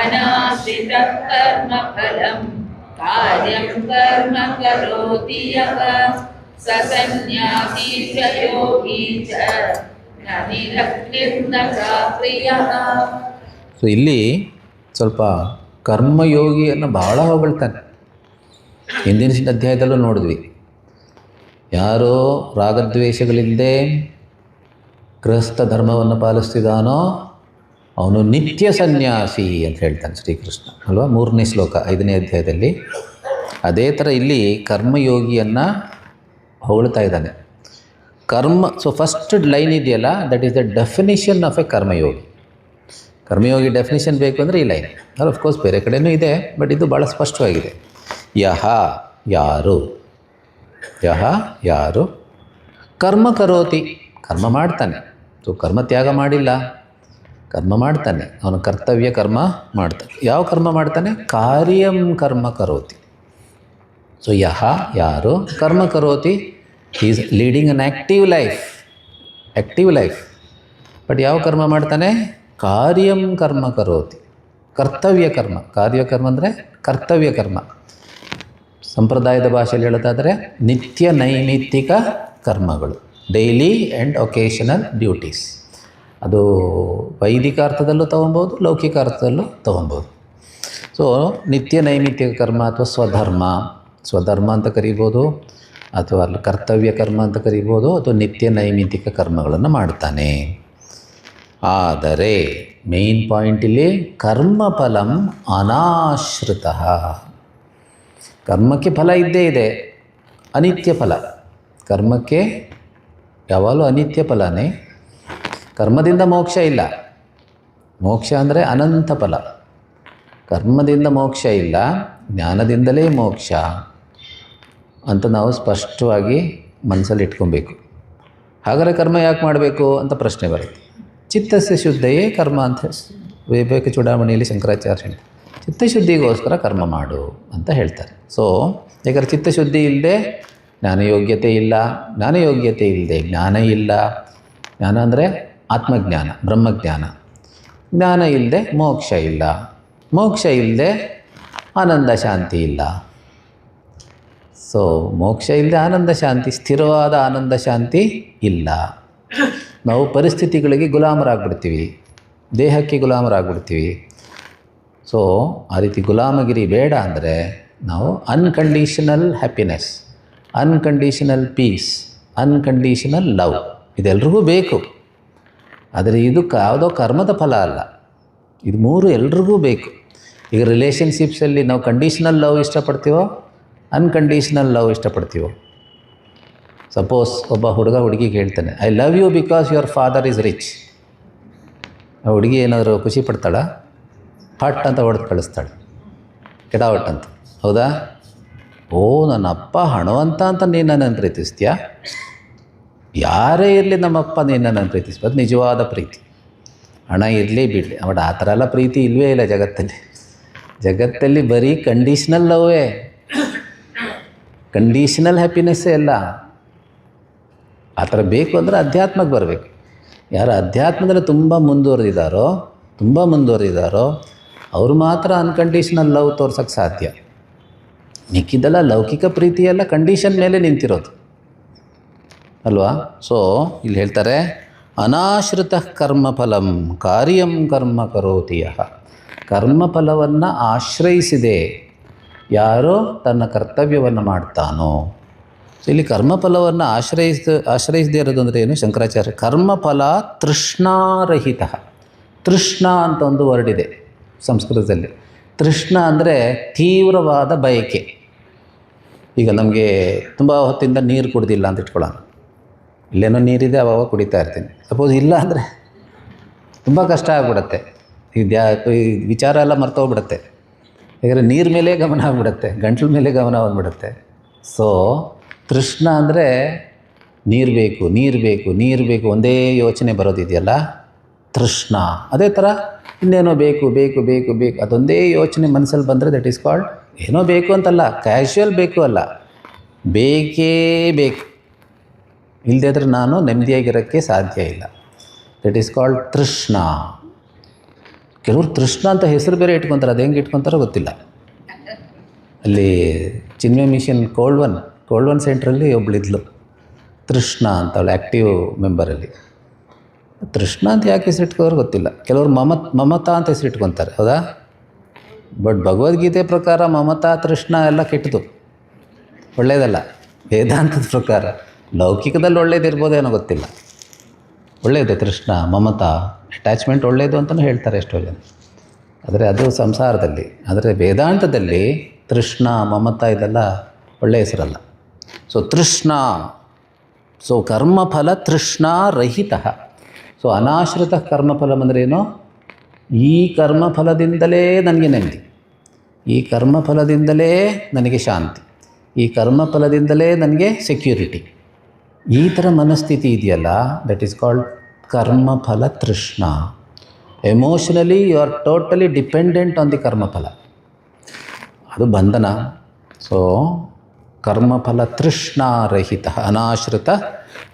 अनाश्रितः कर्मफलम् कार्यं कर्म करोति यः स सन्न्यासी च योगी च न निरग्निर्न चाप्रियः. ಸೊ ಇಲ್ಲಿ ಸ್ವಲ್ಪ ಕರ್ಮಯೋಗಿಯನ್ನು ಬಹಳ ಹೊಗಳ್ತಾನೆ. ಹಿಂದಿನ ಅಧ್ಯಾಯದಲ್ಲೂ ನೋಡಿದ್ವಿ. ಯಾರೋ ರಾಗದ್ವೇಷಗಳಿಲ್ಲದೆ ಗೃಹಸ್ಥ ಧರ್ಮವನ್ನು ಪಾಲಿಸ್ತಿದ್ದಾನೋ ಅವನು ನಿತ್ಯ ಸನ್ಯಾಸಿ ಅಂತ ಹೇಳ್ತಾನೆ ಶ್ರೀಕೃಷ್ಣ ಅಲ್ವಾ. 3ನೇ ಶ್ಲೋಕ 5ನೇ ಅಧ್ಯಾಯದಲ್ಲಿ. ಅದೇ ಥರ ಇಲ್ಲಿ ಕರ್ಮಯೋಗಿಯನ್ನು ಹೊಗಳ್ತಾ ಇದ್ದಾನೆ. ಸೊ ಫಸ್ಟ್ ಲೈನ್ ಇದೆಯಲ್ಲ, that is the definition of A Karmayogi. Karmayogi definition ಬೇಕು ಅಂದರೆ ಈ ಲೈನ್. ಅಫ್ಕೋರ್ಸ್ ಬೇರೆ ಕಡೆಯೂ ಇದೆ, ಬಟ್ ಇದು ಭಾಳ ಸ್ಪಷ್ಟವಾಗಿದೆ. ಯಹ ಯಾರು, ಯಹ ಯಾರು ಕರ್ಮ ಕರೋತಿ ಕರ್ಮ ಮಾಡ್ತಾನೆ. ಸೊ ಕರ್ಮ ತ್ಯಾಗ ಮಾಡಿಲ್ಲ, ಕರ್ಮ ಮಾಡ್ತಾನೆ. ಅವನ ಕರ್ತವ್ಯ ಕರ್ಮ ಮಾಡ್ತಾನೆ. ಯಾವ ಕರ್ಮ ಮಾಡ್ತಾನೆ? ಕಾರ್ಯಂ ಕರ್ಮ ಕರೋತಿ. ಸೊ ಯಹ ಯಾರು ಕರ್ಮ ಕರೋತಿ is leading an active life. But ಯಾವ ಕರ್ಮ ಮಾಡ್ತಾನೆ? ಕಾರ್ಯಂ ಕರ್ಮ ಕರೋತಿ, ಕರ್ತವ್ಯ ಕರ್ಮ. ಕಾರ್ಯಕರ್ಮ ಅಂದರೆ ಕರ್ತವ್ಯ ಕರ್ಮ. ಸಂಪ್ರದಾಯದ ಭಾಷೆಯಲ್ಲಿ ಹೇಳೋದಾದರೆ ನಿತ್ಯ ನೈಮಿತ್ತಿಕ ಕರ್ಮಗಳು, ಡೈಲಿ ಆ್ಯಂಡ್ ಒಕೇಶನಲ್ ಡ್ಯೂಟೀಸ್. ಅದು ವೈದಿಕ ಅರ್ಥದಲ್ಲೂ ತೊಗೊಬೋದು, ಲೌಕಿಕ ಅರ್ಥದಲ್ಲೂ ತೊಗೊಬೋದು. ಸೊ ನಿತ್ಯ ನೈಮಿತ್ತಿಕ ಕರ್ಮ ಅಥವಾ ಸ್ವಧರ್ಮ ಅಂತ ಕರಿಬೋದು, ಅಥವಾ ಅಲ್ಲಿ ಕರ್ತವ್ಯ ಕರ್ಮ ಅಂತ ಕರಿಬೋದು, ಅಥವಾ ನಿತ್ಯ ನೈಮಿತ್ತಿಕ ಕರ್ಮಗಳನ್ನು ಮಾಡ್ತಾನೆ. ಆದರೆ ಮೇನ್ ಪಾಯಿಂಟ್ ಇಲ್ಲಿ ಕರ್ಮಫಲಂ ಅನಾಶ್ರಿತ. ಕರ್ಮಕ್ಕೆ ಫಲ ಇದ್ದೇ ಇದೆ, ಅನಿತ್ಯ ಫಲ. ಕರ್ಮಕ್ಕೆ ಯಾವಾಗಲೂ ಅನಿತ್ಯ ಫಲನೇ. ಕರ್ಮದಿಂದ ಮೋಕ್ಷ ಇಲ್ಲ. ಮೋಕ್ಷ ಅಂದರೆ ಅನಂತ ಫಲ. ಕರ್ಮದಿಂದ ಮೋಕ್ಷ ಇಲ್ಲ, ಜ್ಞಾನದಿಂದಲೇ ಮೋಕ್ಷ ಅಂತ ನಾವು ಸ್ಪಷ್ಟವಾಗಿ ಮನಸ್ಸಲ್ಲಿ ಇಟ್ಕೊಬೇಕು. ಹಾಗಾದರೆ ಕರ್ಮ ಯಾಕೆ ಮಾಡಬೇಕು ಅಂತ ಪ್ರಶ್ನೆ ಬರುತ್ತೆ. ಚಿತ್ತಸ್ಯ ಶುದ್ಧಯೇ ಕರ್ಮ ಅಂತ ವಿವೇಕ ಚೂಡಾಮಣಿಯಲ್ಲಿ ಶಂಕರಾಚಾರ್ಯ ಚಿತ್ತಶುದ್ಧಿಗೋಸ್ಕರ ಕರ್ಮ ಮಾಡು ಅಂತ ಹೇಳ್ತಾರೆ. ಸೊ ಯಾಕಂದರೆ ಚಿತ್ತಶುದ್ಧಿ ಇಲ್ಲದೆ ಜ್ಞಾನಯೋಗ್ಯತೆ ಇಲ್ಲ, ಜ್ಞಾನಯೋಗ್ಯತೆ ಇಲ್ಲದೆ ಜ್ಞಾನ ಇಲ್ಲ. ಜ್ಞಾನ ಅಂದರೆ ಆತ್ಮಜ್ಞಾನ, ಬ್ರಹ್ಮಜ್ಞಾನ. ಜ್ಞಾನ ಇಲ್ಲದೆ ಮೋಕ್ಷ ಇಲ್ಲ, ಮೋಕ್ಷ ಇಲ್ಲದೆ ಆನಂದ ಶಾಂತಿ ಇಲ್ಲ. ಸೊ ಮೋಕ್ಷ ಇಲ್ಲದೆ ಆನಂದ ಶಾಂತಿ, ಸ್ಥಿರವಾದ ಆನಂದ ಶಾಂತಿ ಇಲ್ಲ. ನಾವು ಪರಿಸ್ಥಿತಿಗಳಿಗೆ ಗುಲಾಮರಾಗ್ಬಿಡ್ತೀವಿ, ದೇಹಕ್ಕೆ ಗುಲಾಮರಾಗ್ಬಿಡ್ತೀವಿ. ಸೊ ಆ ರೀತಿ ಗುಲಾಮಗಿರಿ ಬೇಡ. ಅಂದರೆ ನಾವು unconditional happiness, unconditional peace, unconditional love ಇದೆಲ್ರಿಗೂ ಬೇಕು. ಆದರೆ ಇದು ಯಾವುದೋ ಕರ್ಮದ ಫಲ ಅಲ್ಲ. ಇದು 3 ಎಲ್ರಿಗೂ ಬೇಕು. ಈಗ ರಿಲೇಷನ್ಶಿಪ್ಸಲ್ಲಿ ನಾವು ಕಂಡೀಷನಲ್ ಲವ್ ಇಷ್ಟಪಡ್ತೀವೋ, ಅನ್ಕಂಡೀಷನಲ್ ಲವ್ ಇಷ್ಟಪಡ್ತೀವೋ. ಸಪೋಸ್ ಒಬ್ಬ ಹುಡುಗಿಗೆ ಹೇಳ್ತಾನೆ, I love you because your father is rich. ಆ ಹುಡುಗಿ ಏನಾದರೂ ಖುಷಿ ಪಡ್ತಾಳ? ಪಟ್ ಅಂತ ಹೊಡೆದು ಕಳಿಸ್ತಾಳೆ, ಕೆಡಾವಟ್ ಅಂತ. ಹೌದಾ? ಓ ನನ್ನ ಅಪ್ಪ ಹಣವಂತ ಅಂತ ನೀನು ನನ್ನನ್ನು ಪ್ರೀತಿಸ್ತೀಯಾ? ಯಾರೇ ಇರಲಿ ನಮ್ಮಪ್ಪ ನೀನು ನನ್ನನ್ನು ಪ್ರೀತಿಸ್ಬೋದು. ನಿಜವಾದ ಪ್ರೀತಿ. ಹಣ ಇರಲಿ ಬಿಡಲಿ, ಬಟ್ ಆ ಥರ ಎಲ್ಲ ಪ್ರೀತಿ ಇಲ್ಲವೇ ಇಲ್ಲ ಜಗತ್ತಲ್ಲಿ ಬರೀ ಕಂಡೀಷ್ನಲ್ ಲವ್ವೇ, ಕಂಡೀಷ್ನಲ್ ಹ್ಯಾಪಿನೆಸ್ಸೇ ಎಲ್ಲ. ಆ ಥರ ಬೇಕು ಅಂದರೆ ಅಧ್ಯಾತ್ಮಕ್ಕೆ ಬರಬೇಕು. ಯಾರು ಅಧ್ಯಾತ್ಮದಲ್ಲಿ ತುಂಬ ಮುಂದುವರೆದಿದ್ದಾರೋ ಅವರು ಮಾತ್ರ ಅನ್ಕಂಡೀಷ್ನಲ್ ಲವ್ ತೋರ್ಸೋಕ್ಕೆ ಸಾಧ್ಯ. ಮಿಕ್ಕಿದ್ದೆಲ್ಲ ಲೌಕಿಕ ಪ್ರೀತಿಯೆಲ್ಲ ಕಂಡೀಷನ್ ಮೇಲೆ ನಿಂತಿರೋದು ಅಲ್ವಾ. ಸೊ ಇಲ್ಲಿ ಹೇಳ್ತಾರೆ, ಅನಾಶ್ರಿತ ಕರ್ಮಫಲಂ ಕಾರ್ಯಂ ಕರ್ಮ ಕರೋತಿ ಯಃ. ಕರ್ಮಫಲವನ್ನು ಆಶ್ರಯಿಸಿದೆ ಯಾರೋ ತನ್ನ ಕರ್ತವ್ಯವನ್ನು ಮಾಡ್ತಾನೋ. ಸೊ ಇಲ್ಲಿ ಕರ್ಮಫಲವನ್ನು ಆಶ್ರಯಿಸದೇ ಇರೋದು ಅಂದರೆ ಏನು? ಶಂಕರಾಚಾರ್ಯ ಕರ್ಮಫಲ ತೃಷ್ಣಾರಹಿತ. ತೃಷ್ಣ ಅಂತ ಒಂದು ವರ್ಡ್ ಇದೆ ಸಂಸ್ಕೃತದಲ್ಲಿ. ತೃಷ್ಣ ಅಂದರೆ ತೀವ್ರವಾದ ಬಯಕೆ. ಈಗ ನಮಗೆ ತುಂಬ ಹೊತ್ತಿಂದ ನೀರು ಕುಡ್ದಿಲ್ಲ ಅಂತ ಇಟ್ಕೊಳ್ಳೋಣ. ಇಲ್ಲೇನೋ ನೀರಿದೆ, ಅವಾಗ ಕುಡಿತಾ ಇರ್ತೀನಿ. ಸಪೋಸ್ ಇಲ್ಲ ಅಂದರೆ ತುಂಬ ಕಷ್ಟ ಆಗಿಬಿಡುತ್ತೆ. ಈ ವಿಚಾರ ಎಲ್ಲ ಮರ್ತೋಗ್ಬಿಡುತ್ತೆ. ಯಾಕಂದರೆ ನೀರು ಮೇಲೆ ಗಮನ ಆಗಿಬಿಡುತ್ತೆ, ಗಂಟ್ಲ ಮೇಲೆ ಗಮನ ಬಂದ್ಬಿಡುತ್ತೆ. ಸೊ ತೃಷ್ಣ ಅಂದರೆ ನೀರು ಬೇಕು, ನೀರು ಬೇಕು, ನೀರು ಬೇಕು, ಒಂದೇ ಯೋಚನೆ ಬರೋದಿದೆಯಲ್ಲ ತೃಷ್ಣ. ಅದೇ ಥರ ಇನ್ನೇನೋ ಬೇಕು ಬೇಕು ಬೇಕು ಬೇಕು, ಅದೊಂದೇ ಯೋಚನೆ ಮನಸ್ಸಲ್ಲಿ ಬಂದರೆ ದಟ್ ಈಸ್ ಕಾಲ್ಡ್, ಏನೋ ಬೇಕು ಅಂತಲ್ಲ, ಕ್ಯಾಶುವಲ್ ಬೇಕು ಅಲ್ಲ, ಬೇಕೇ ಬೇಕು. ಇಲ್ಲದೇ ಇದ್ರೆ ನಾನು ನೆಮ್ಮದಿಯಾಗಿರೋಕ್ಕೆ ಸಾಧ್ಯ ಇಲ್ಲ. ದಟ್ ಈಸ್ ಕಾಲ್ಡ್ ತೃಷ್ಣ. ಕೆಲವರು ತೃಷ್ಣ ಅಂತ ಹೆಸರು ಬೇರೆ ಇಟ್ಕೊತಾರೆ, ಅದು ಹೆಂಗೆ ಇಟ್ಕೊತಾರೋ ಗೊತ್ತಿಲ್ಲ. ಅಲ್ಲಿ ಚಿನ್ಮಯ ಮಿಷನ್ ಕೋಲ್ಡ್ ಒನ್ ಸೆಂಟ್ರಲ್ಲಿ ಒಬ್ಳಿದ್ಲು ತೃಷ್ಣ ಅಂತ, ಅವಳು ಆ್ಯಕ್ಟಿವ್ ಮೆಂಬರಲ್ಲಿ. ತೃಷ್ಣ ಅಂತ ಯಾಕೆ ಹೆಸರಿಟ್ಕೋರು ಗೊತ್ತಿಲ್ಲ. ಕೆಲವರು ಮಮತಾ ಅಂತ ಹೆಸರಿಟ್ಕೊತಾರೆ, ಹೌದಾ? ಬಟ್ ಭಗವದ್ಗೀತೆ ಪ್ರಕಾರ ಮಮತಾ ತೃಷ್ಣ ಎಲ್ಲ ಕೆಟ್ಟದು, ಒಳ್ಳೆಯದಲ್ಲ. ವೇದಾಂತದ ಪ್ರಕಾರ ಲೌಕಿಕದಲ್ಲಿ ಒಳ್ಳೇದಿರ್ಬೋದೇನೋ ಗೊತ್ತಿಲ್ಲ. ಒಳ್ಳೆಯದು ತೃಷ್ಣ, ಮಮತಾ, ಅಟ್ಯಾಚ್ಮೆಂಟ್ ಒಳ್ಳೆಯದು ಅಂತಲೂ ಹೇಳ್ತಾರೆ ಎಷ್ಟೋ ಜನ. ಆದರೆ ಅದು ಸಂಸಾರದಲ್ಲಿ. ಆದರೆ ವೇದಾಂತದಲ್ಲಿ ತೃಷ್ಣ, ಮಮತಾ ಇದೆಲ್ಲ ಒಳ್ಳೆಯ ಹೆಸರಲ್ಲ. ಸೊ ತೃಷ್ಣ, ಸೊ ಕರ್ಮಫಲ ತೃಷ್ಣಾರಹಿತ. ಸೊ ಅನಾಶ್ರಿತ ಕರ್ಮಫಲ ಅಂದರೆ ಏನು? ಈ ಕರ್ಮಫಲದಿಂದಲೇ ನನಗೆ ನೆಮ್ಮದಿ, ಈ ಕರ್ಮಫಲದಿಂದಲೇ ನನಗೆ ಶಾಂತಿ, ಈ ಕರ್ಮಫಲದಿಂದಲೇ ನನಗೆ ಸೆಕ್ಯೂರಿಟಿ, ಈ ಥರ ಮನಸ್ಥಿತಿ ಇದೆಯಲ್ಲ, ದಟ್ ಈಸ್ ಕಾಲ್ಡ್ ಕರ್ಮಫಲ ತೃಷ್ಣ. Emotionally you are totally dependent on the ಕರ್ಮಫಲ, ಅದು ಬಂಧನ. ಸೊ ಕರ್ಮಫಲ ತೃಷ್ಣಾರಹಿತ ಅನಾಶ್ರಿತ.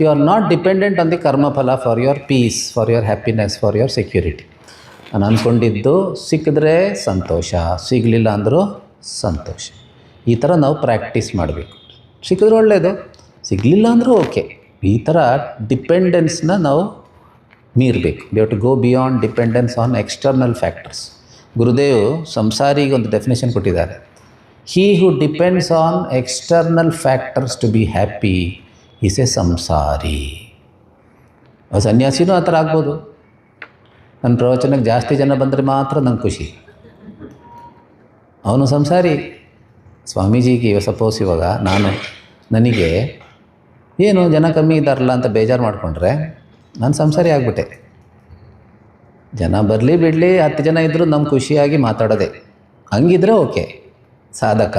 You are not dependent on the ಕರ್ಮಫಲ for your peace, for your happiness, for your security. ನಾನು ಅಂದ್ಕೊಂಡಿದ್ದು ಸಿಕ್ಕಿದ್ರೆ ಸಂತೋಷ, ಸಿಗಲಿಲ್ಲ ಅಂದರೂ ಸಂತೋಷ. ಈ ಥರ ನಾವು ಪ್ರಾಕ್ಟೀಸ್ ಮಾಡಬೇಕು. ಸಿಕ್ಕಿದ್ರೆ ಒಳ್ಳೆಯದು, ಸಿಗಲಿಲ್ಲ ಅಂದರೂ ಓಕೆ. ಈ ಥರ ಡಿಪೆಂಡೆನ್ಸ್ನ ನಾವು ಮೀರಬೇಕು. We have to go beyond dependence on external factors. Gurudev ಸಂಸಾರಿಗೆ ಒಂದು ಡೆಫಿನೇಷನ್ ಕೊಟ್ಟಿದ್ದಾರೆ. He who depends on external factors to be happy is a ಸಂಸಾರಿ. ಸನ್ಯಾಸಿನೂ ಆ ಥರ ಆಗ್ಬೋದು. ನನ್ನ ಪ್ರವಚನಕ್ಕೆ ಜಾಸ್ತಿ ಜನ ಬಂದರೆ ಮಾತ್ರ ನಂಗೆ ಖುಷಿ, ಅವನು ಸಂಸಾರಿ. ಸ್ವಾಮೀಜಿಗೆ ಸಪೋಸ್ ಇವಾಗ ನನಗೆ ಏನು ಜನ ಕಮ್ಮಿ ಇದ್ದಾರಲ್ಲ ಅಂತ ಬೇಜಾರು ಮಾಡಿಕೊಂಡ್ರೆ ನಾನು ಸಂಸಾರಿ ಆಗಿಬಿಟ್ಟೆ. ಜನ ಬರಲಿ ಬಿಡಲಿ, 10 ಜನ ಇದ್ದರೂ ನಮ್ಮ ಖುಷಿಯಾಗಿ ಮಾತಾಡೋದೆ. ಹಂಗಿದ್ರೆ ಓಕೆ ಸಾಧಕ,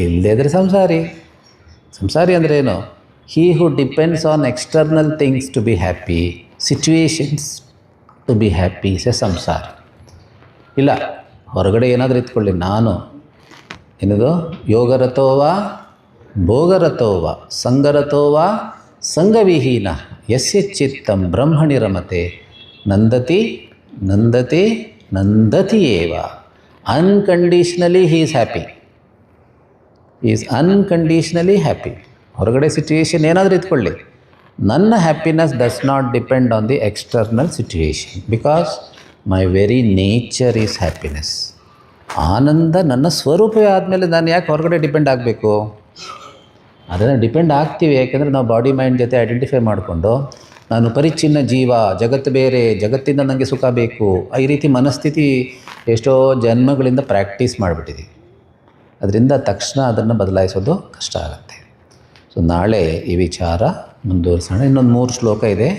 ಇಲ್ಲದೇ ಇದ್ರೆ ಸಂಸಾರಿ. ಸಂಸಾರಿ ಅಂದರೆ ಏನು? He who depends on external things to be happy, situations to be happy is a ಸಂಸಾರಿ. ಇಲ್ಲ ಹೊರಗಡೆ ಏನಾದರೂ ಇತ್ಕೊಳ್ಳಿ, ನಾನು ಏನದು ಯೋಗರತೋವ ಭೋಗರತೋವ ಸಂಗರತೋವ ಸಂಗವಿಹೀನ ಯಸ್ಯ ಚಿತ್ತಂ ಬ್ರಹ್ಮಣಿ ರಮತೆ ನಂದತಿ ನಂದತಿ ನಂದತಿ ಏವ. Unconditionally he is happy, is unconditionally happy. ಹೊರಗಡೆ ಸಿಚುವೇಶನ್ ಏನಾದರೂ ಇತ್ಕೊಳ್ಳಿ, ನನ್ನ happiness does not depend on the external situation, because my very nature is happiness. ಆನಂದ ನನ್ನ ಸ್ವರೂಪವೇ ಆದಮೇಲೆ ನಾನು ಯಾಕೆ ಹೊರಗಡೆ ಡಿಪೆಂಡ್ ಆಗಬೇಕು? ಅದನ್ನು ಡಿಪೆಂಡ್ ಆಗ್ತೀವಿ, ಯಾಕೆಂದರೆ ನಾವು ಬಾಡಿ ಮೈಂಡ್ ಜೊತೆ ಐಡೆಂಟಿಫೈ ಮಾಡಿಕೊಂಡು ನಾನು ಪರಿಚ್ಛಿನ್ನ ಜೀವ, ಜಗತ್ತು ಬೇರೆ, ಜಗತ್ತಿಂದ ನನಗೆ ಸುಖ ಬೇಕು, ಈ ರೀತಿ ಮನಸ್ಥಿತಿ ಎಷ್ಟೋ ಜನ್ಮಗಳಿಂದ ಪ್ರಾಕ್ಟೀಸ್ ಮಾಡಿಬಿಟ್ಟಿದ್ದೀವಿ. ಅದರಿಂದ ತಕ್ಷಣ ಅದನ್ನು ಬದಲಾಯಿಸೋದು ಕಷ್ಟ ಆಗುತ್ತೆ. ಸೊ ನಾಳೆ ಈ ವಿಚಾರ ಮುಂದುವರಿಸೋಣ. ಇನ್ನೊಂದು 3 ಶ್ಲೋಕ ಇದೆ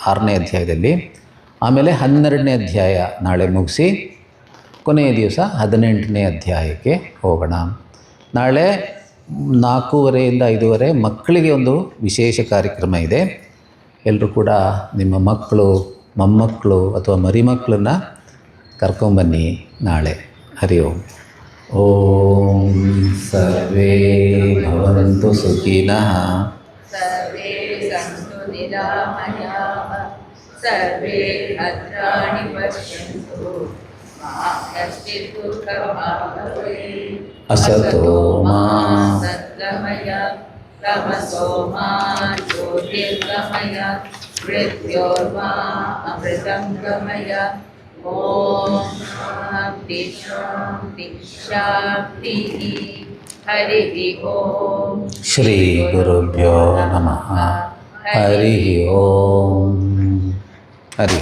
6ನೇ ಅಧ್ಯಾಯದಲ್ಲಿ. ಆಮೇಲೆ 12ನೇ ಅಧ್ಯಾಯ ನಾಳೆ ಮುಗಿಸಿ ಕೊನೆಯ ದಿವಸ 18ನೇ ಅಧ್ಯಾಯಕ್ಕೆ ಹೋಗೋಣ. ನಾಳೆ 4:15 5:15 ಮಕ್ಕಳಿಗೆ ಒಂದು ವಿಶೇಷ ಕಾರ್ಯಕ್ರಮ ಇದೆ. ಎಲ್ಲರೂ ಕೂಡ ನಿಮ್ಮ ಮಕ್ಕಳು, ಮೊಮ್ಮಕ್ಕಳು ಅಥವಾ ಮರಿಮಕ್ಕಳನ್ನು ಕರ್ಕೊಂಬನ್ನಿ ನಾಳೆ. ಹರಿ ಓಂ. ಓಂ ಸರ್ವೇ ಭವಂತು ಸುಖಿನಃ, ಸರ್ವೇ ಸಂತು ನಿರಾಮಯಾಃ, ಸರ್ವೇ ಭದ್ರಾಣಿ ಪಶ್ಯಂತು, ಮಾ ಕಶ್ಚಿತ್ ದುಃಖಭಾಗ್ಭವೇತ್. ಅಸತೋ ಮಾ ಸದ್ಗಮಯ ತಮಸೋ ಮಾ ಜ್ಯೋತಿರ್ಗಮಯ, ಮೃತ್ಯೋರ್ಮಾ ಅಮೃತಂ ಗಮಯ. ಓಂ ಶಾಂತಿ ಶಾಂತಿ ಶಾಂತಿ. ಹರಿ ಓಂ. ಶ್ರೀ ಗುರುಭ್ಯೋ ನಮಃ. ಹರಿ ಓಂ. ಹರಿ